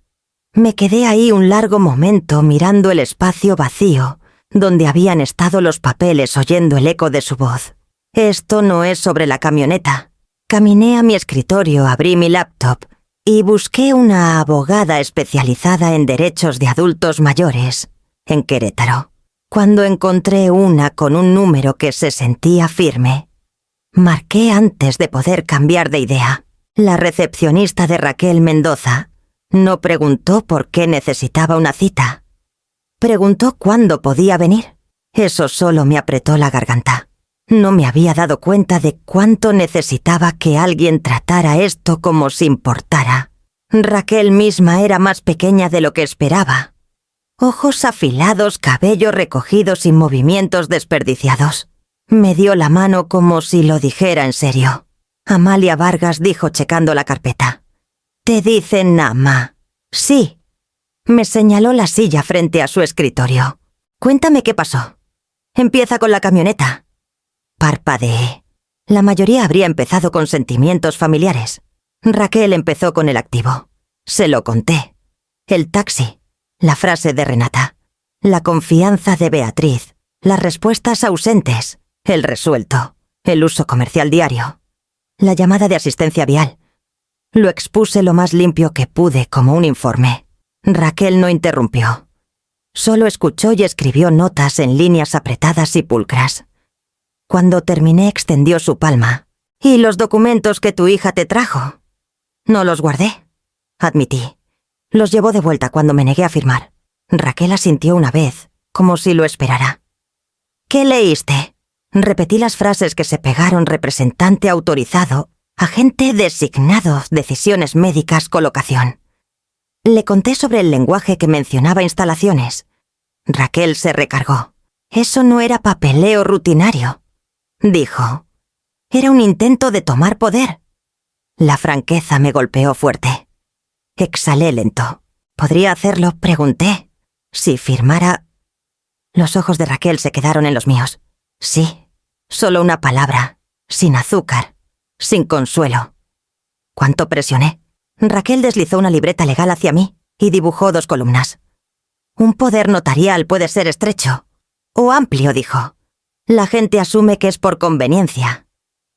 Me quedé ahí un largo momento mirando el espacio vacío donde habían estado los papeles, oyendo el eco de su voz. Esto no es sobre la camioneta. Caminé a mi escritorio, abrí mi laptop y busqué una abogada especializada en derechos de adultos mayores en Querétaro. Cuando encontré una con un número que se sentía firme, marqué antes de poder cambiar de idea. La recepcionista de Raquel Mendoza no preguntó por qué necesitaba una cita. Preguntó cuándo podía venir. Eso solo me apretó la garganta. No me había dado cuenta de cuánto necesitaba que alguien tratara esto como si importara. Raquel misma era más pequeña de lo que esperaba. Ojos afilados, cabello recogido sin movimientos desperdiciados. Me dio la mano como si lo dijera en serio. Amalia Vargas dijo checando la carpeta. «¿Te dicen Nama?» «Sí». Me señaló la silla frente a su escritorio. «Cuéntame qué pasó. Empieza con la camioneta». Parpadeé. La mayoría habría empezado con sentimientos familiares. Raquel empezó con el activo. Se lo conté. El taxi. La frase de Renata. La confianza de Beatriz. Las respuestas ausentes. El resuelto. El uso comercial diario. La llamada de asistencia vial. Lo expuse lo más limpio que pude como un informe. Raquel no interrumpió. Solo escuchó y escribió notas en líneas apretadas y pulcras. Cuando terminé extendió su palma. «¿Y los documentos que tu hija te trajo?» «No los guardé», admití. «Los llevó de vuelta cuando me negué a firmar». Raquel asintió una vez, como si lo esperara. «¿Qué leíste?» Repetí las frases que se pegaron: representante autorizado, agente designado, decisiones médicas, colocación. Le conté sobre el lenguaje que mencionaba instalaciones. Raquel se recargó. «Eso no era papeleo rutinario», dijo. «Era un intento de tomar poder». La franqueza me golpeó fuerte. Exhalé lento. «¿Podría hacerlo?», pregunté. «Si firmara...». Los ojos de Raquel se quedaron en los míos. «Sí, solo una palabra, sin azúcar, sin consuelo». ¿Cuánto presioné? Raquel deslizó una libreta legal hacia mí y dibujó 2 columnas. «Un poder notarial puede ser estrecho o amplio», dijo. «La gente asume que es por conveniencia,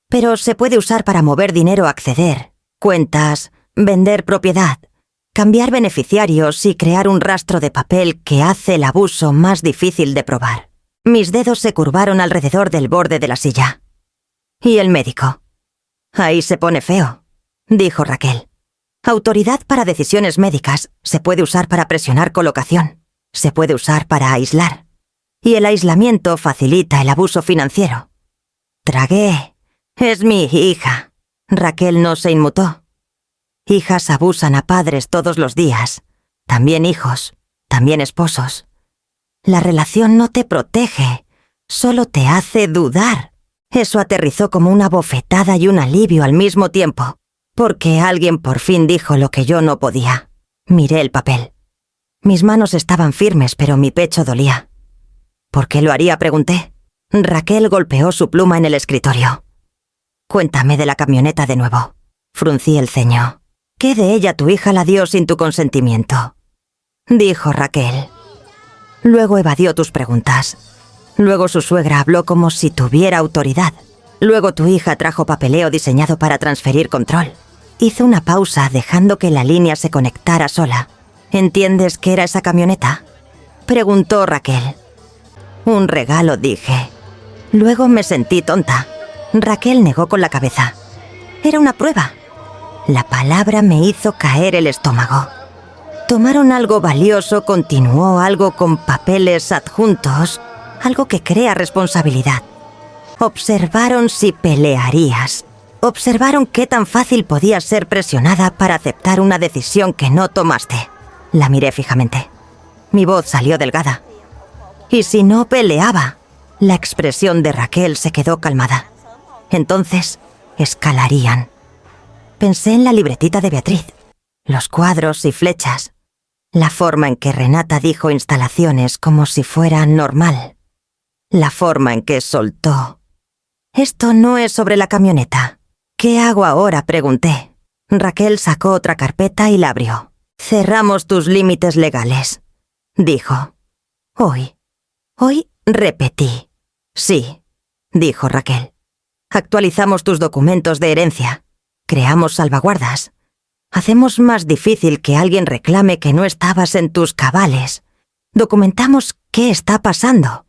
pero se puede usar para mover dinero, acceder, cuentas, vender propiedad, cambiar beneficiarios y crear un rastro de papel que hace el abuso más difícil de probar». Mis dedos se curvaron alrededor del borde de la silla. «¿Y el médico?» «Ahí se pone feo», dijo Raquel. «Autoridad para decisiones médicas se puede usar para presionar colocación, se puede usar para aislar. Y el aislamiento facilita el abuso financiero». Tragué. «Es mi hija». Raquel no se inmutó. «Hijas abusan a padres todos los días. También hijos, también esposos. La relación no te protege, solo te hace dudar». Eso aterrizó como una bofetada y un alivio al mismo tiempo, porque alguien por fin dijo lo que yo no podía. Miré el papel. Mis manos estaban firmes, pero mi pecho dolía. «¿Por qué lo haría?», pregunté. Raquel golpeó su pluma en el escritorio. «Cuéntame de la camioneta de nuevo». Fruncí el ceño. «¿Qué de ella tu hija la dio sin tu consentimiento?», dijo Raquel. «Luego evadió tus preguntas. Luego su suegra habló como si tuviera autoridad. Luego tu hija trajo papeleo diseñado para transferir control». Hizo una pausa dejando que la línea se conectara sola. «¿Entiendes qué era esa camioneta?», preguntó Raquel. «Un regalo», dije. Luego me sentí tonta. Raquel negó con la cabeza. «Era una prueba». La palabra me hizo caer el estómago. «Tomaron algo valioso», continuó, «algo con papeles adjuntos, algo que crea responsabilidad. Observaron si pelearías. Observaron qué tan fácil podías ser presionada para aceptar una decisión que no tomaste». La miré fijamente. Mi voz salió delgada. «¿Y si no peleaba?». La expresión de Raquel se quedó calmada. «Entonces, escalarían». Pensé en la libretita de Beatriz, los cuadros y flechas, la forma en que Renata dijo instalaciones como si fuera normal, la forma en que soltó. «Esto no es sobre la camioneta». «¿Qué hago ahora?», pregunté. Raquel sacó otra carpeta y la abrió. «Cerramos tus límites legales», dijo. «Hoy». Repetí. «Sí», dijo Raquel. «Actualizamos tus documentos de herencia. Creamos salvaguardas. Hacemos más difícil que alguien reclame que no estabas en tus cabales. Documentamos qué está pasando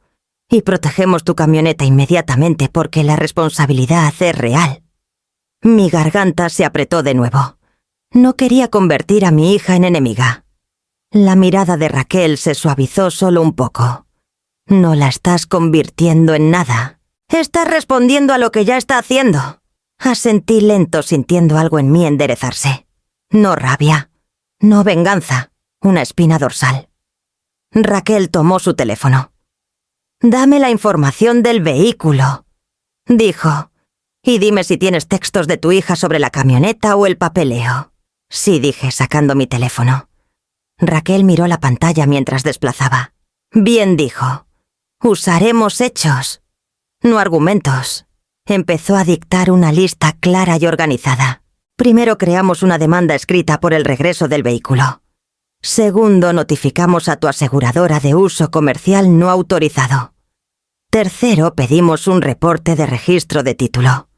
y protegemos tu camioneta inmediatamente porque la responsabilidad es real. Mi garganta se apretó de nuevo. No quería convertir a mi hija en enemiga. La mirada de Raquel se suavizó solo un poco. No la estás convirtiendo en nada. Estás respondiendo a lo que ya está haciendo. Asentí lento, sintiendo algo en mí enderezarse. No rabia, no venganza, una espina dorsal. Raquel tomó su teléfono. «Dame la información del vehículo», dijo. «Y dime si tienes textos de tu hija sobre la camioneta o el papeleo». Sí, dije, sacando mi teléfono. Raquel miró la pantalla mientras desplazaba. «Bien», dijo. «Usaremos hechos, no argumentos». Empezó a dictar una lista clara y organizada. Primero creamos una demanda escrita por el regreso del vehículo. Segundo, notificamos a tu aseguradora de uso comercial no autorizado. Tercero, pedimos un reporte de registro de título.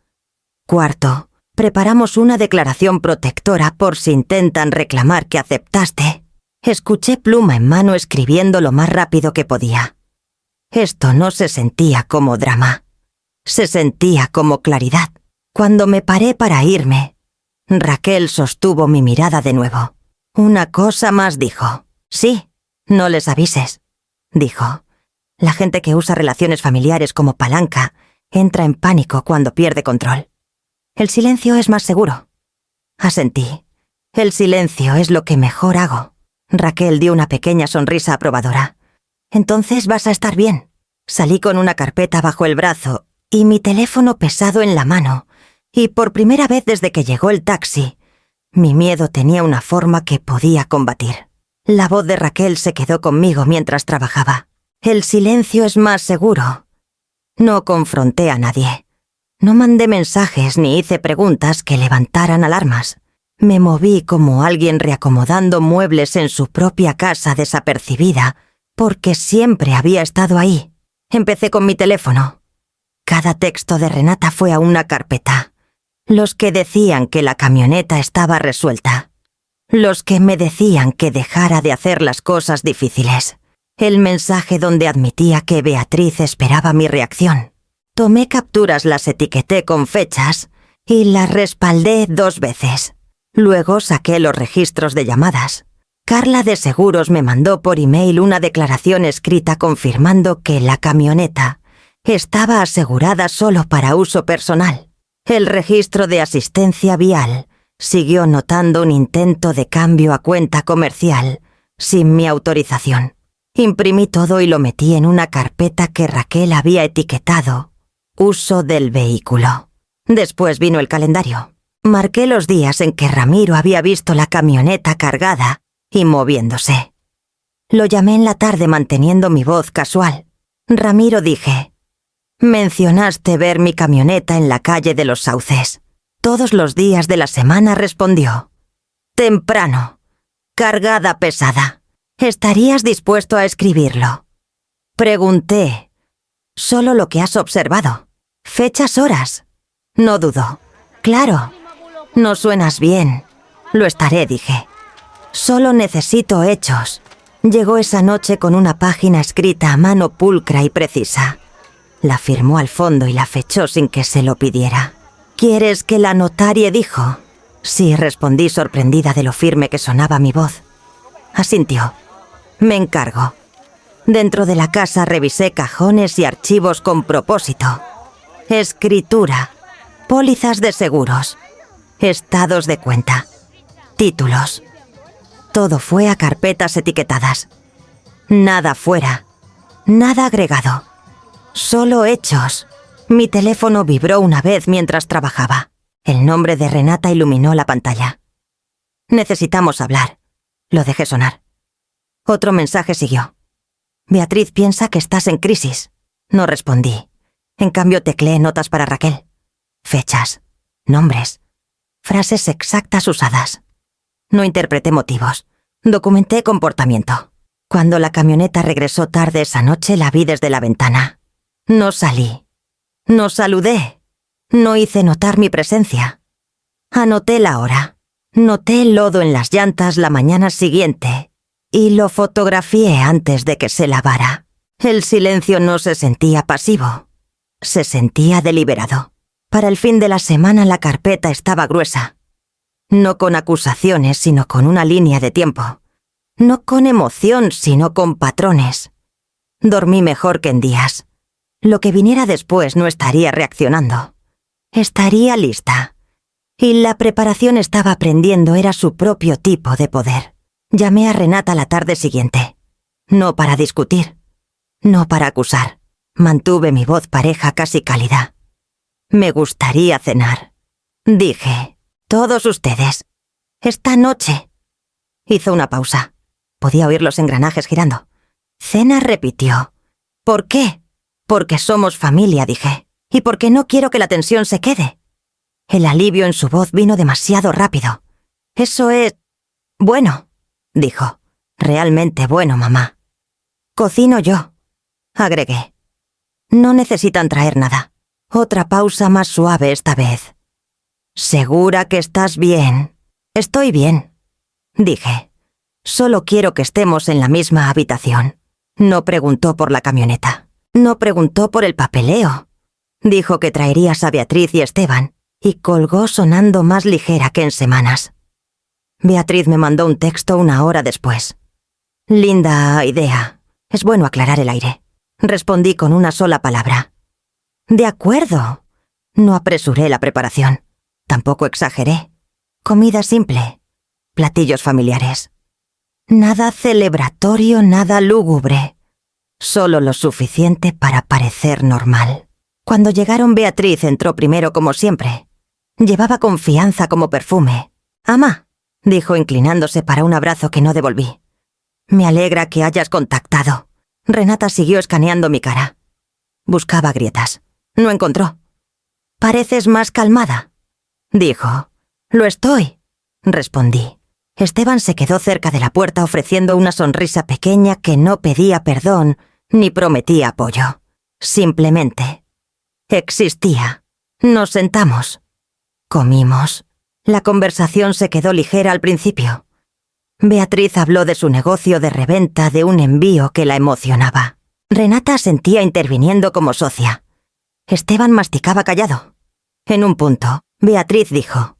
Cuarto, preparamos una declaración protectora por si intentan reclamar que aceptaste. Escuché pluma en mano escribiendo lo más rápido que podía. Esto no se sentía como drama. Se sentía como claridad. Cuando me paré para irme, Raquel sostuvo mi mirada de nuevo. «Una cosa más», dijo. «Sí, no les avises», dijo. «La gente que usa relaciones familiares como palanca entra en pánico cuando pierde control. El silencio es más seguro». Asentí. «El silencio es lo que mejor hago». Raquel dio una pequeña sonrisa aprobadora. «Entonces vas a estar bien». Salí con una carpeta bajo el brazo y mi teléfono pesado en la mano, y por primera vez desde que llegó el taxi, mi miedo tenía una forma que podía combatir. La voz de Raquel se quedó conmigo mientras trabajaba. «El silencio es más seguro». No confronté a nadie. No mandé mensajes ni hice preguntas que levantaran alarmas. Me moví como alguien reacomodando muebles en su propia casa desapercibida, porque siempre había estado ahí. Empecé con mi teléfono. Cada texto de Renata fue a una carpeta. Los que decían que la camioneta estaba resuelta. Los que me decían que dejara de hacer las cosas difíciles. El mensaje donde admitía que Beatriz esperaba mi reacción. Tomé capturas, las etiqueté con fechas y las respaldé 2 veces. Luego saqué los registros de llamadas. Carla de Seguros me mandó por email una declaración escrita confirmando que la camioneta estaba asegurada solo para uso personal. El registro de asistencia vial siguió notando un intento de cambio a cuenta comercial sin mi autorización. Imprimí todo y lo metí en una carpeta que Raquel había etiquetado «Uso del vehículo». Después vino el calendario. Marqué los días en que Ramiro había visto la camioneta cargada y moviéndose. Lo llamé en la tarde manteniendo mi voz casual. «Ramiro», dije. «Mencionaste ver mi camioneta en la calle de los Sauces. Todos los días de la semana», respondió. «Temprano. Cargada pesada. ¿Estarías dispuesto a escribirlo?» Pregunté. «Solo lo que has observado. Fechas, horas». No dudó. «Claro. No suenas bien». «Lo estaré», dije. «Solo necesito hechos». Llegó esa noche con una página escrita a mano pulcra y precisa. La firmó al fondo y la fechó sin que se lo pidiera. «¿Quieres que la notarie?», dijo. «Sí», respondí sorprendida de lo firme que sonaba mi voz. Asintió. «Me encargo». Dentro de la casa revisé cajones y archivos con propósito. Escritura, pólizas de seguros, estados de cuenta, títulos. Todo fue a carpetas etiquetadas. Nada fuera, nada agregado. Solo hechos. Mi teléfono vibró una vez mientras trabajaba. El nombre de Renata iluminó la pantalla. «Necesitamos hablar». Lo dejé sonar. Otro mensaje siguió. «Beatriz piensa que estás en crisis». No respondí. En cambio tecleé notas para Raquel. Fechas, nombres, frases exactas usadas. No interpreté motivos. Documenté comportamiento. Cuando la camioneta regresó tarde esa noche, la vi desde la ventana. No salí. No saludé. No hice notar mi presencia. Anoté la hora. Noté el lodo en las llantas la mañana siguiente y lo fotografié antes de que se lavara. El silencio no se sentía pasivo, se sentía deliberado. Para el fin de la semana la carpeta estaba gruesa. No con acusaciones, sino con una línea de tiempo. No con emoción, sino con patrones. Dormí mejor que en días. Lo que viniera después no estaría reaccionando. Estaría lista. Y la preparación estaba aprendiendo era su propio tipo de poder. Llamé a Renata la tarde siguiente. No para discutir. No para acusar. Mantuve mi voz pareja casi cálida. Me gustaría cenar. Dije, todos ustedes. Esta noche. Hizo una pausa. Podía oír los engranajes girando. Cena repitió. ¿Por qué? Porque somos familia, dije. Y porque no quiero que la tensión se quede. El alivio en su voz vino demasiado rápido. Eso es... bueno, dijo. Realmente bueno, mamá. Cocino yo, agregué. No necesitan traer nada. Otra pausa más suave esta vez. ¿Segura que estás bien? Estoy bien, dije. Solo quiero que estemos en la misma habitación. No preguntó por la camioneta. No preguntó por el papeleo. Dijo que traerías a Beatriz y Esteban, y colgó sonando más ligera que en semanas. Beatriz me mandó un texto una hora después. Linda idea. Es bueno aclarar el aire. Respondí con una sola palabra. De acuerdo. No apresuré la preparación. Tampoco exageré. Comida simple. Platillos familiares. Nada celebratorio, nada lúgubre. Solo lo suficiente para parecer normal. Cuando llegaron, Beatriz entró primero como siempre. Llevaba confianza como perfume. «Ama», dijo inclinándose para un abrazo que no devolví. «Me alegra que hayas contactado». Renata siguió escaneando mi cara. Buscaba grietas. No encontró. «Pareces más calmada», dijo. «Lo estoy», respondí. Esteban se quedó cerca de la puerta ofreciendo una sonrisa pequeña que no pedía perdón ni prometía apoyo. Simplemente existía. Nos sentamos. Comimos. La conversación se quedó ligera al principio. Beatriz habló de su negocio de reventa de un envío que la emocionaba. Renata sentía interviniendo como socia. Esteban masticaba callado. En un punto, Beatriz dijo: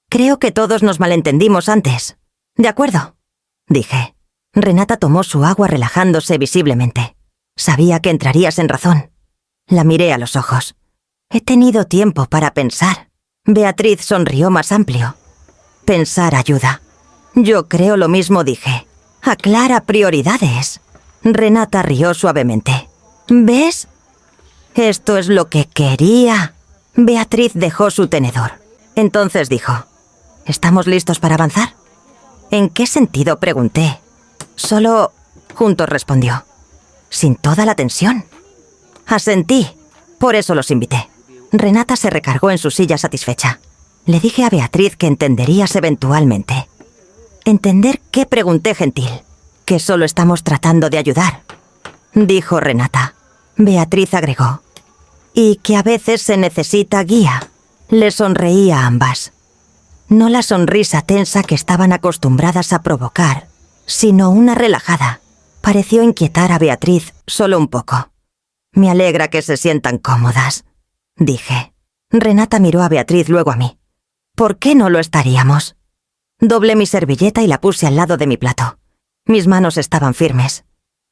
«Creo que todos nos malentendimos antes». «De acuerdo», dije. Renata tomó su agua relajándose visiblemente. Sabía que entrarías en razón. La miré a los ojos. «He tenido tiempo para pensar». Beatriz sonrió más amplio. «Pensar ayuda». «Yo creo lo mismo», dije. «Aclara prioridades». Renata rió suavemente. «¿Ves? Esto es lo que quería». Beatriz dejó su tenedor. Entonces dijo: «¿Estamos listos para avanzar?» «¿En qué sentido?», pregunté. «Solo...», juntos respondió. «Sin toda la tensión». Asentí. Por eso los invité. Renata se recargó en su silla satisfecha. Le dije a Beatriz que entenderías eventualmente. «¿Entender qué?», pregunté gentil. «Que solo estamos tratando de ayudar», dijo Renata. Beatriz agregó: «Y que a veces se necesita guía». Le sonreí a ambas. No la sonrisa tensa que estaban acostumbradas a provocar, sino una relajada. Pareció inquietar a Beatriz solo un poco. «Me alegra que se sientan cómodas», dije. Renata miró a Beatriz, luego a mí. «¿Por qué no lo estaríamos?» Doblé mi servilleta y la puse al lado de mi plato. Mis manos estaban firmes.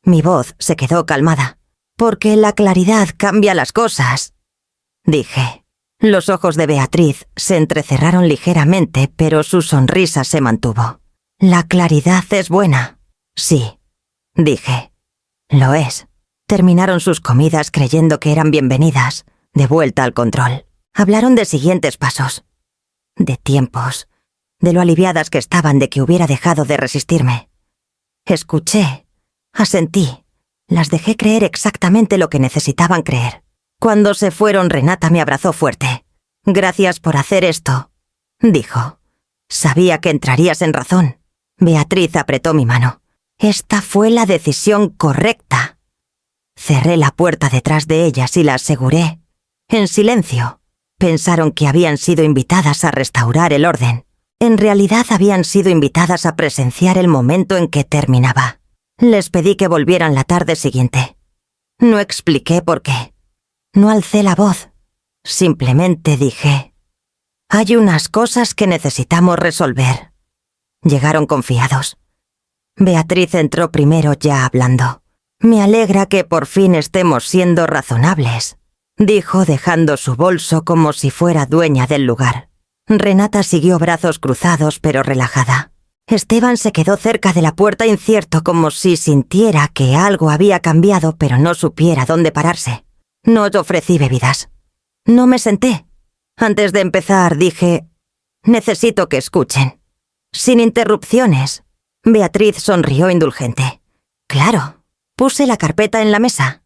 Mi voz se quedó calmada. «Porque la claridad cambia las cosas», dije. Los ojos de Beatriz se entrecerraron ligeramente, pero su sonrisa se mantuvo. «La claridad es buena». «Sí», dije. «Lo es». Terminaron sus comidas creyendo que eran bienvenidas, de vuelta al control. Hablaron de siguientes pasos. De tiempos. De lo aliviadas que estaban de que hubiera dejado de resistirme. Escuché. Asentí. Las dejé creer exactamente lo que necesitaban creer. Cuando se fueron, Renata me abrazó fuerte. «Gracias por hacer esto», dijo. «Sabía que entrarías en razón». Beatriz apretó mi mano. «Esta fue la decisión correcta». Cerré la puerta detrás de ellas y la aseguré. En silencio. Pensaron que habían sido invitadas a restaurar el orden. En realidad habían sido invitadas a presenciar el momento en que terminaba. Les pedí que volvieran la tarde siguiente. No expliqué por qué. No alcé la voz. Simplemente dije: hay unas cosas que necesitamos resolver. Llegaron confiados. Beatriz entró primero ya hablando. Me alegra que por fin estemos siendo razonables, dijo dejando su bolso como si fuera dueña del lugar. Renata siguió brazos cruzados pero relajada. Esteban se quedó cerca de la puerta incierto como si sintiera que algo había cambiado pero no supiera dónde pararse. No ofrecí bebidas. No me senté. Antes de empezar dije: necesito que escuchen. Sin interrupciones. Beatriz sonrió indulgente. Claro. Puse la carpeta en la mesa.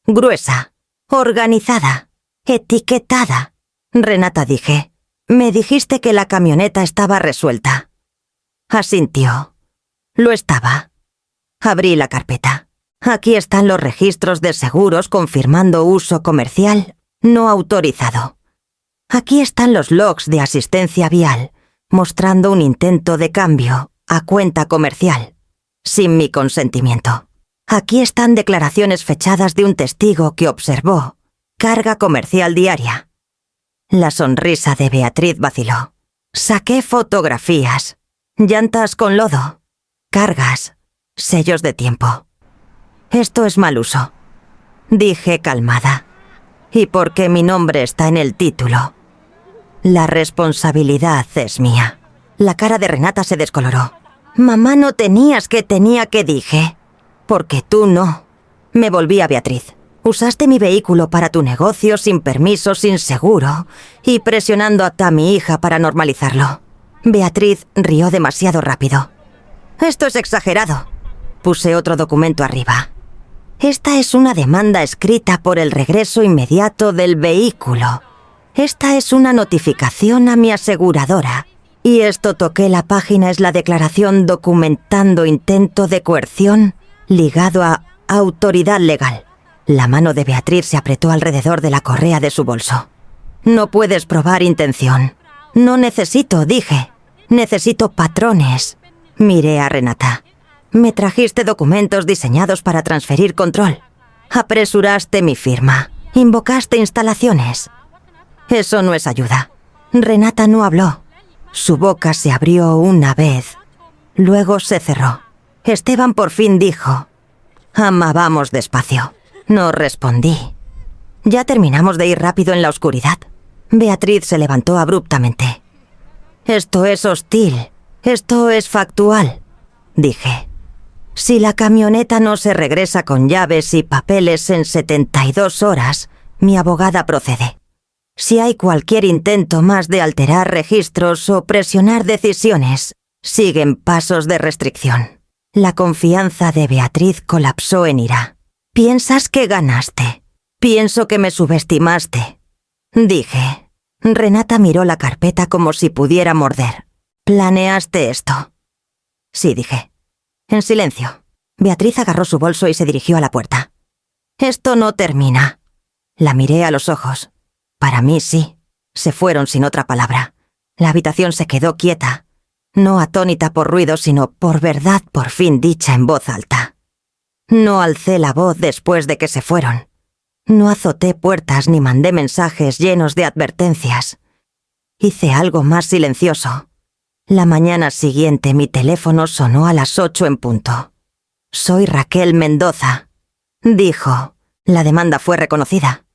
Gruesa, organizada, etiquetada. Renata, dije: me dijiste que la camioneta estaba resuelta. Asintió. Lo estaba. Abrí la carpeta. Aquí están los registros de seguros confirmando uso comercial no autorizado. Aquí están los logs de asistencia vial, mostrando un intento de cambio a cuenta comercial, sin mi consentimiento. Aquí están declaraciones fechadas de un testigo que observó carga comercial diaria. La sonrisa de Beatriz vaciló. Saqué fotografías, llantas con lodo, cargas, sellos de tiempo. Esto es mal uso, dije calmada. ¿Y por qué mi nombre está en el título? La responsabilidad es mía. La cara de Renata se descoloró. Mamá, no tenías que dije. Porque tú no. Me volví a Beatriz. Usaste mi vehículo para tu negocio sin permiso, sin seguro, y presionando a mi hija para normalizarlo. Beatriz rió demasiado rápido. Esto es exagerado. Puse otro documento arriba. Esta es una demanda escrita por el regreso inmediato del vehículo. Esta es una notificación a mi aseguradora. Y esto, toqué la página, es la declaración documentando intento de coerción ligado a autoridad legal. La mano de Beatriz se apretó alrededor de la correa de su bolso. No puedes probar intención. No necesito, dije. Necesito patrones. Miré a Renata. Me trajiste documentos diseñados para transferir control. Apresuraste mi firma. Invocaste instalaciones. Eso no es ayuda. Renata no habló. Su boca se abrió una vez. Luego se cerró. Esteban por fin dijo: Ama, vamos despacio. No respondí. Ya terminamos de ir rápido en la oscuridad. Beatriz se levantó abruptamente. Esto es hostil. Esto es factual, dije. Si la camioneta no se regresa con llaves y papeles en 72 horas, mi abogada procede. Si hay cualquier intento más de alterar registros o presionar decisiones, siguen pasos de restricción. La confianza de Beatriz colapsó en ira. ¿Piensas que ganaste? Pienso que me subestimaste, dije. Renata miró la carpeta como si pudiera morder. ¿Planeaste esto? Sí, dije. En silencio. Beatriz agarró su bolso y se dirigió a la puerta. Esto no termina. La miré a los ojos. Para mí sí. Se fueron sin otra palabra. La habitación se quedó quieta. No atónita por ruido, sino por verdad por fin dicha en voz alta. No alcé la voz después de que se fueron. No azoté puertas ni mandé mensajes llenos de advertencias. Hice algo más silencioso. La mañana siguiente mi teléfono sonó a las 8 en punto. Soy Raquel Mendoza, dijo. La demanda fue reconocida.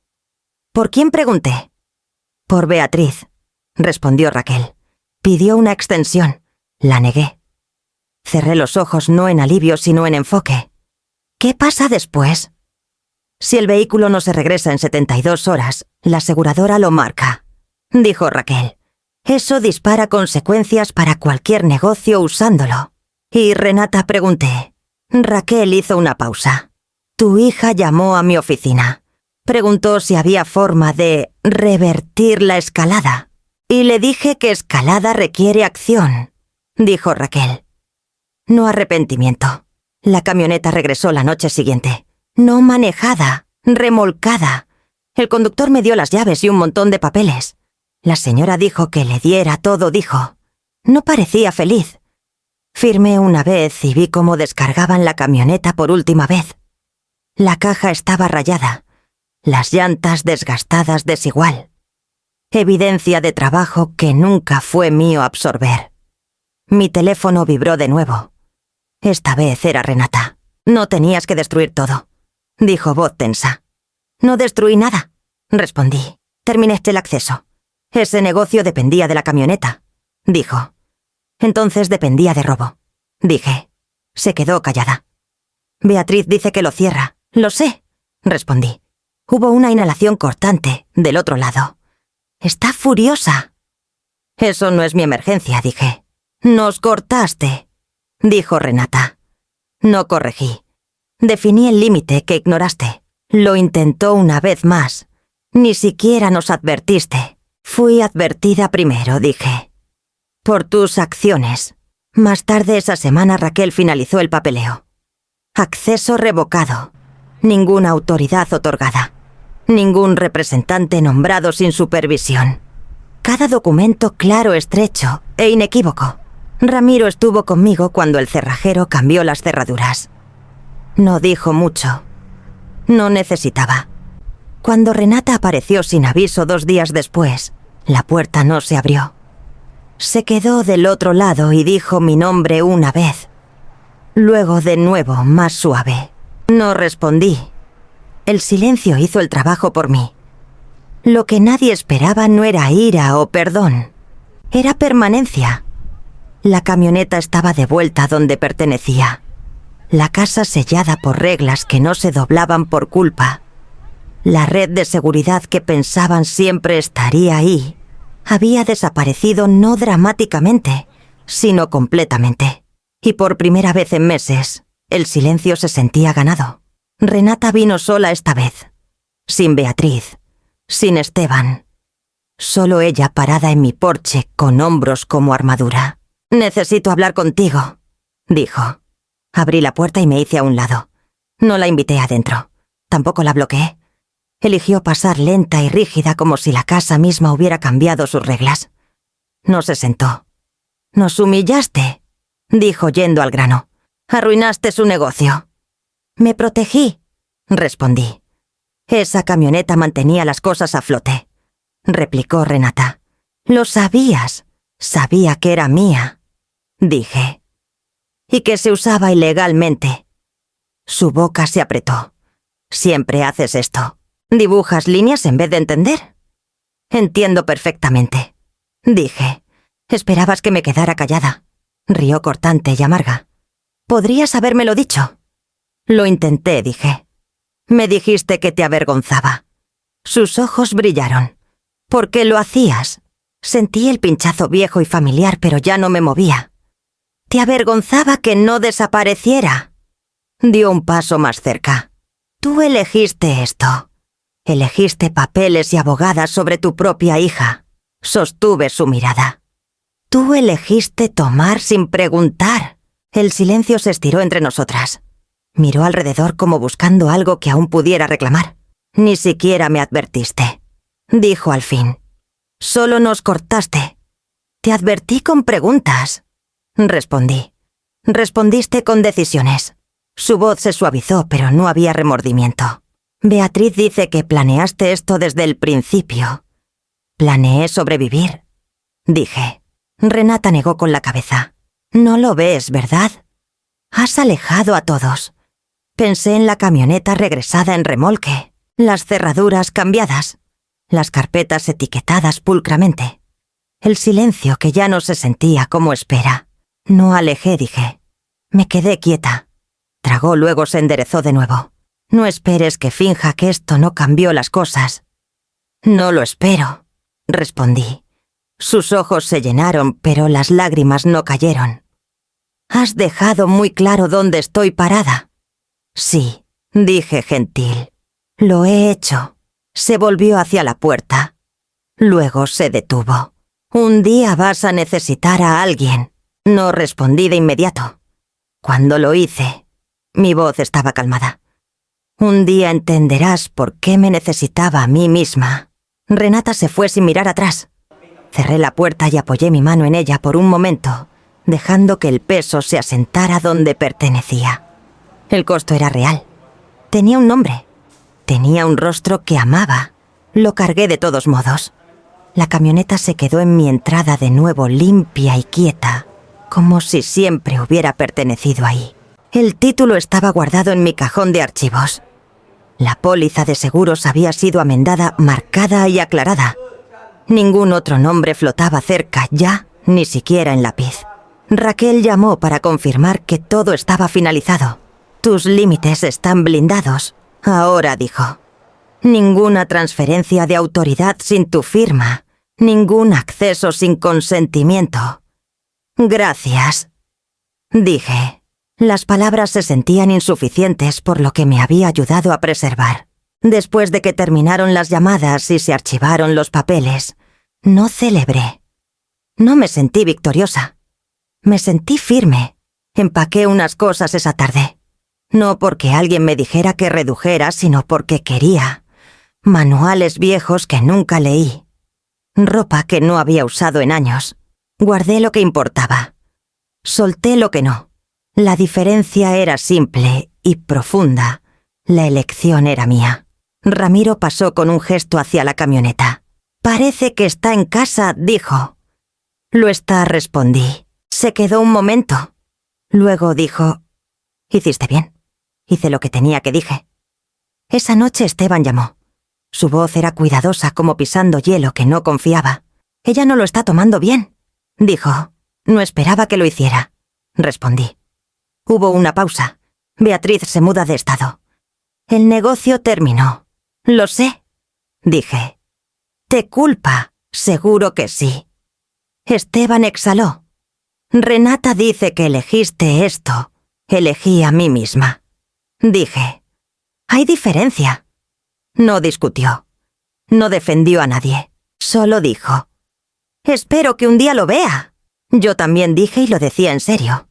¿Por quién pregunté? Por Beatriz, respondió Raquel. Pidió una extensión. La negué. Cerré los ojos no en alivio sino en enfoque. ¿Qué pasa después? Si el vehículo no se regresa en 72 horas, la aseguradora lo marca, dijo Raquel. Eso dispara consecuencias para cualquier negocio usándolo. Y Renata, pregunté. Raquel hizo una pausa. Tu hija llamó a mi oficina. Preguntó si había forma de revertir la escalada. Y le dije que escalada requiere acción, dijo Raquel. No arrepentimiento. La camioneta regresó la noche siguiente. No manejada, remolcada. El conductor me dio las llaves y un montón de papeles. La señora dijo que le diera todo, dijo. No parecía feliz. Firmé una vez y vi cómo descargaban la camioneta por última vez. La caja estaba rayada, las llantas desgastadas desigual. Evidencia de trabajo que nunca fue mío absorber. Mi teléfono vibró de nuevo. Esta vez era Renata. No tenías que destruir todo, dijo voz tensa. No destruí nada, respondí. Terminé el acceso. Ese negocio dependía de la camioneta, dijo. Entonces dependía de robo, dije. Se quedó callada. Beatriz dice que lo cierra. Lo sé, respondí. Hubo una inhalación cortante del otro lado. Está furiosa. Eso no es mi emergencia, dije. Nos cortaste, dijo Renata. No corregí. Definí el límite que ignoraste. Lo intentó una vez más. Ni siquiera nos advertiste. Fui advertida primero, dije. Por tus acciones. Más tarde esa semana Raquel finalizó el papeleo. Acceso revocado. Ninguna autoridad otorgada. Ningún representante nombrado sin supervisión. Cada documento claro, estrecho e inequívoco. Ramiro estuvo conmigo cuando el cerrajero cambió las cerraduras. No dijo mucho. No necesitaba. Cuando Renata apareció sin aviso 2 días después, la puerta no se abrió. Se quedó del otro lado y dijo mi nombre una vez. Luego de nuevo, más suave. No respondí. El silencio hizo el trabajo por mí. Lo que nadie esperaba no era ira o perdón. Era permanencia. La camioneta estaba de vuelta donde pertenecía. La casa sellada por reglas que no se doblaban por culpa. La red de seguridad que pensaban siempre estaría ahí había desaparecido no dramáticamente, sino completamente. Y por primera vez en meses, el silencio se sentía ganado. Renata vino sola esta vez. Sin Beatriz. Sin Esteban. Solo ella parada en mi porche con hombros como armadura. «Necesito hablar contigo», dijo. Abrí la puerta y me hice a un lado. No la invité adentro. Tampoco la bloqueé. Eligió pasar lenta y rígida como si la casa misma hubiera cambiado sus reglas. No se sentó. «Nos humillaste», dijo yendo al grano. «Arruinaste su negocio». «Me protegí», respondí. «Esa camioneta mantenía las cosas a flote», replicó Renata. «Lo sabías. Sabía que era mía», dije. «Y que se usaba ilegalmente». Su boca se apretó. «Siempre haces esto. ¿Dibujas líneas en vez de entender?» «Entiendo perfectamente», dije. «Esperabas que me quedara callada». Rió cortante y amarga. «Podrías habérmelo dicho». «Lo intenté», dije. «Me dijiste que te avergonzaba». Sus ojos brillaron. «¿Por qué lo hacías?» Sentí el pinchazo viejo y familiar, pero ya no me movía. «Te avergonzaba que no desapareciera». Dio un paso más cerca. «Tú elegiste esto. Elegiste papeles y abogadas sobre tu propia hija». Sostuve su mirada. «Tú elegiste tomar sin preguntar». El silencio se estiró entre nosotras. Miró alrededor como buscando algo que aún pudiera reclamar. «Ni siquiera me advertiste», dijo al fin. «Solo nos cortaste». «Te advertí con preguntas», respondí. «Respondiste con decisiones». Su voz se suavizó, pero no había remordimiento. «Beatriz dice que planeaste esto desde el principio». «Planeé sobrevivir», dije. Renata negó con la cabeza. «No lo ves, ¿verdad? Has alejado a todos. Pensé en la camioneta regresada en remolque, las cerraduras cambiadas, las carpetas etiquetadas pulcramente. El silencio que ya no se sentía como espera. No alejé», dije. Me quedé quieta. Tragó, luego se enderezó de nuevo. «No esperes que finja que esto no cambió las cosas». «No lo espero», respondí. Sus ojos se llenaron, pero las lágrimas no cayeron. «Has dejado muy claro dónde estoy parada». «Sí», dije gentil. «Lo he hecho». Se volvió hacia la puerta. Luego se detuvo. «Un día vas a necesitar a alguien». No respondí de inmediato. Cuando lo hice, mi voz estaba calmada. «Un día entenderás por qué me necesitaba a mí misma». Renata se fue sin mirar atrás. Cerré la puerta y apoyé mi mano en ella por un momento, dejando que el peso se asentara donde pertenecía. El costo era real. Tenía un nombre. Tenía un rostro que amaba. Lo cargué de todos modos. La camioneta se quedó en mi entrada de nuevo limpia y quieta, como si siempre hubiera pertenecido ahí. El título estaba guardado en mi cajón de archivos. La póliza de seguros había sido amendada, marcada y aclarada. Ningún otro nombre flotaba cerca ya, ni siquiera en lápiz. Raquel llamó para confirmar que todo estaba finalizado. Tus límites están blindados. Ahora, dijo. Ninguna transferencia de autoridad sin tu firma. Ningún acceso sin consentimiento. Gracias, dije. Las palabras se sentían insuficientes por lo que me había ayudado a preservar. Después de que terminaron las llamadas y se archivaron los papeles, no celebré. No me sentí victoriosa. Me sentí firme. Empaqué unas cosas esa tarde. No porque alguien me dijera que redujera, sino porque quería. Manuales viejos que nunca leí. Ropa que no había usado en años. Guardé lo que importaba. Solté lo que no. La diferencia era simple y profunda. La elección era mía. Ramiro pasó con un gesto hacia la camioneta. Parece que está en casa, dijo. Lo está, respondí. Se quedó un momento. Luego dijo, hiciste bien. Hice lo que tenía que dije. Esa noche Esteban llamó. Su voz era cuidadosa como pisando hielo que no confiaba. Ella no lo está tomando bien, dijo. No esperaba que lo hiciera, respondí. Hubo una pausa. Beatriz se muda de estado. El negocio terminó. Lo sé, dije. ¿Te culpa? Seguro que sí. Esteban exhaló. Renata dice que elegiste esto. Elegí a mí misma. Dije. Hay diferencia. No discutió. No defendió a nadie. Solo dijo. Espero que un día lo vea. Yo también dije y lo decía en serio.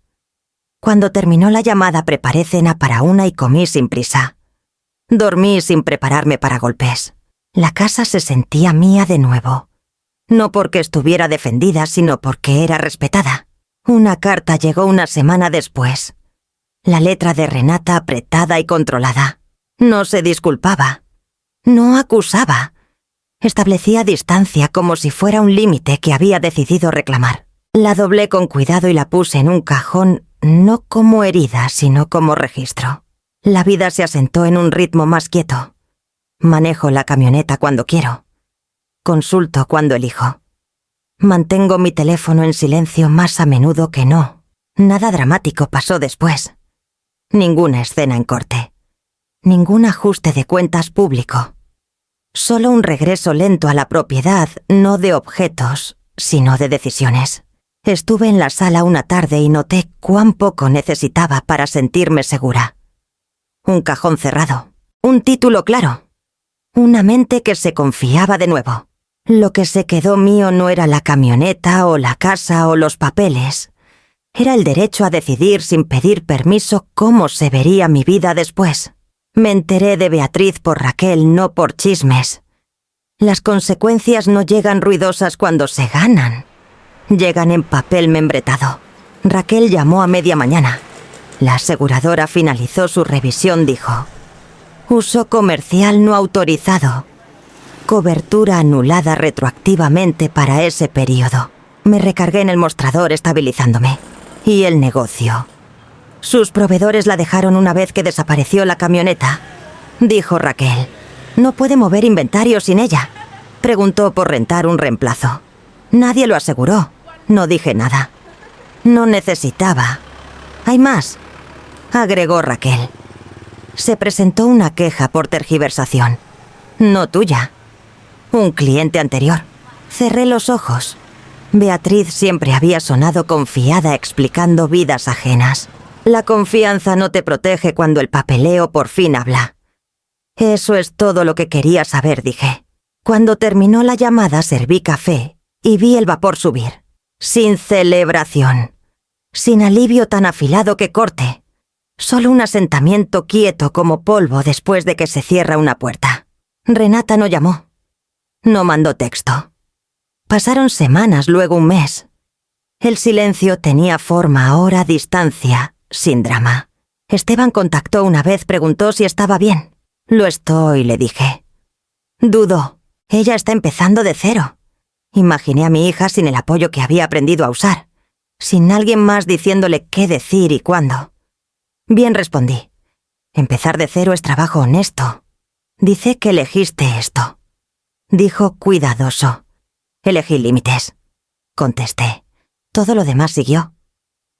Cuando terminó la llamada preparé cena para una y comí sin prisa. Dormí sin prepararme para golpes. La casa se sentía mía de nuevo. No porque estuviera defendida, sino porque era respetada. Una carta llegó una semana después. La letra de Renata apretada y controlada. No se disculpaba. No acusaba. Establecía distancia como si fuera un límite que había decidido reclamar. La doblé con cuidado y la puse en un cajón, no como herida, sino como registro. La vida se asentó en un ritmo más quieto. Manejo la camioneta cuando quiero. Consulto cuando elijo. Mantengo mi teléfono en silencio más a menudo que no. Nada dramático pasó después. Ninguna escena en corte. Ningún ajuste de cuentas público. Solo un regreso lento a la propiedad, no de objetos, sino de decisiones. Estuve en la sala una tarde y noté cuán poco necesitaba para sentirme segura. Un cajón cerrado. Un título claro. Una mente que se confiaba de nuevo. Lo que se quedó mío no era la camioneta o la casa o los papeles. Era el derecho a decidir sin pedir permiso cómo se vería mi vida después. Me enteré de Beatriz por Raquel, no por chismes. Las consecuencias no llegan ruidosas cuando se ganan. Llegan en papel membretado. Raquel llamó a media mañana. La aseguradora finalizó su revisión, dijo. Uso comercial no autorizado. Cobertura anulada retroactivamente para ese periodo. Me recargué en el mostrador estabilizándome. Y el negocio. Sus proveedores la dejaron una vez que desapareció la camioneta. Dijo Raquel. No puede mover inventario sin ella. Preguntó por rentar un reemplazo. Nadie lo aseguró. No dije nada. No necesitaba. Hay más, agregó Raquel. Se presentó una queja por tergiversación. No tuya. Un cliente anterior. Cerré los ojos. Beatriz siempre había sonado confiada explicando vidas ajenas. La confianza no te protege cuando el papeleo por fin habla. Eso es todo lo que quería saber, dije. Cuando terminó la llamada serví café y vi el vapor subir. Sin celebración. Sin alivio tan afilado que corte. Solo un asentamiento quieto como polvo después de que se cierra una puerta. Renata no llamó. No mandó texto. Pasaron semanas, luego un mes. El silencio tenía forma ahora a distancia, sin drama. Esteban contactó una vez, preguntó si estaba bien. Lo estoy, le dije. Dudó. Ella está empezando de cero. Imaginé a mi hija sin el apoyo que había aprendido a usar, sin alguien más diciéndole qué decir y cuándo. Bien, respondí. Empezar de cero es trabajo honesto. Dice que elegiste esto. Dijo cuidadoso. Elegí límites. Contesté. Todo lo demás siguió.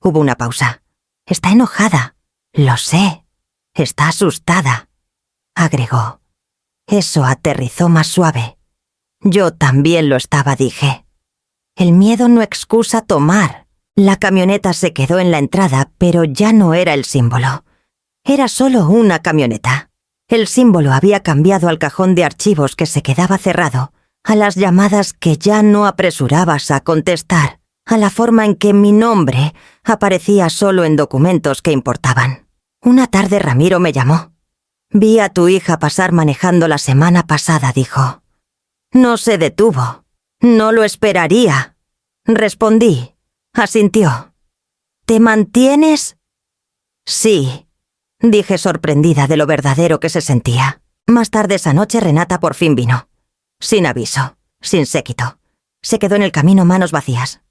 Hubo una pausa. Está enojada. Lo sé. Está asustada. Agregó. Eso aterrizó más suave. Yo también lo estaba, dije. El miedo no excusa tomar. La camioneta se quedó en la entrada, pero ya no era el símbolo. Era solo una camioneta. El símbolo había cambiado al cajón de archivos que se quedaba cerrado, a las llamadas que ya no apresurabas a contestar, a la forma en que mi nombre aparecía solo en documentos que importaban. Una tarde Ramiro me llamó. Vi a tu hija pasar manejando la semana pasada, dijo. No se detuvo. No lo esperaría. Respondí. Asintió. ¿Te mantienes? Sí, dije sorprendida de lo verdadero que se sentía. Más tarde esa noche Renata por fin vino. Sin aviso, sin séquito. Se quedó en el camino manos vacías.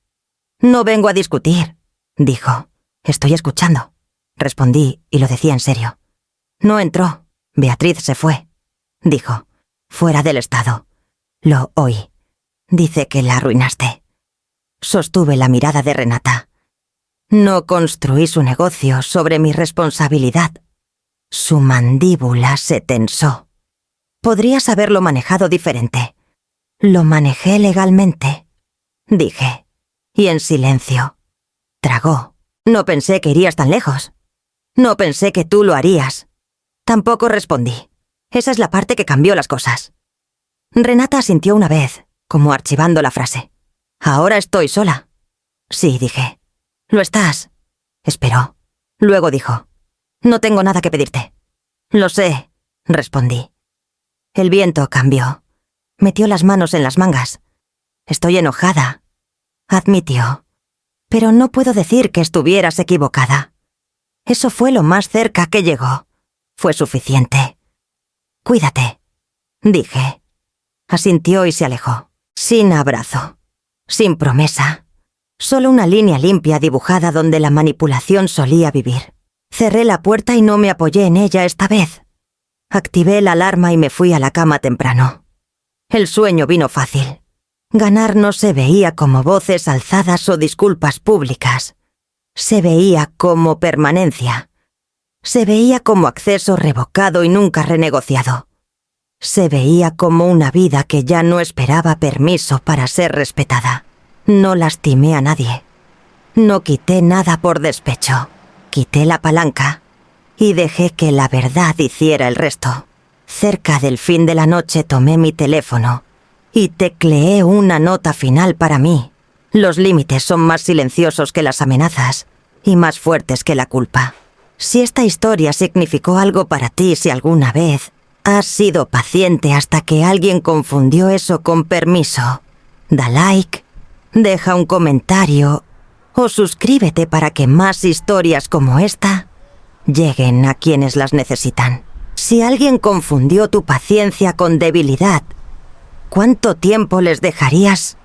No vengo a discutir, dijo. Estoy escuchando. Respondí y lo decía en serio. No entró. Beatriz se fue, dijo. Fuera del estado. Lo oí. Dice que la arruinaste. Sostuve la mirada de Renata. No construí su negocio sobre mi responsabilidad. Su mandíbula se tensó. Podrías haberlo manejado diferente. Lo manejé legalmente, dije, y en silencio. Tragó. No pensé que irías tan lejos. No pensé que tú lo harías. Tampoco respondí. Esa es la parte que cambió las cosas. Renata asintió una vez, como archivando la frase. Ahora estoy sola. Sí, dije. Lo estás. Esperó. Luego dijo. No tengo nada que pedirte. Lo sé, respondí. El viento cambió. Metió las manos en las mangas. Estoy enojada, admitió. Pero no puedo decir que estuvieras equivocada. Eso fue lo más cerca que llegó. Fue suficiente. Cuídate, dije. Asintió y se alejó. Sin abrazo. Sin promesa. Solo una línea limpia dibujada donde la manipulación solía vivir. Cerré la puerta y no me apoyé en ella esta vez. Activé la alarma y me fui a la cama temprano. El sueño vino fácil. Ganar no se veía como voces alzadas o disculpas públicas. Se veía como permanencia. Se veía como acceso revocado y nunca renegociado. Se veía como una vida que ya no esperaba permiso para ser respetada. No lastimé a nadie. No quité nada por despecho. Quité la palanca y dejé que la verdad hiciera el resto. Cerca del fin de la noche tomé mi teléfono y tecleé una nota final para mí. Los límites son más silenciosos que las amenazas y más fuertes que la culpa. Si esta historia significó algo para ti, si alguna vez has sido paciente hasta que alguien confundió eso con permiso, da like, deja un comentario o suscríbete para que más historias como esta lleguen a quienes las necesitan. Si alguien confundió tu paciencia con debilidad, ¿cuánto tiempo les dejarías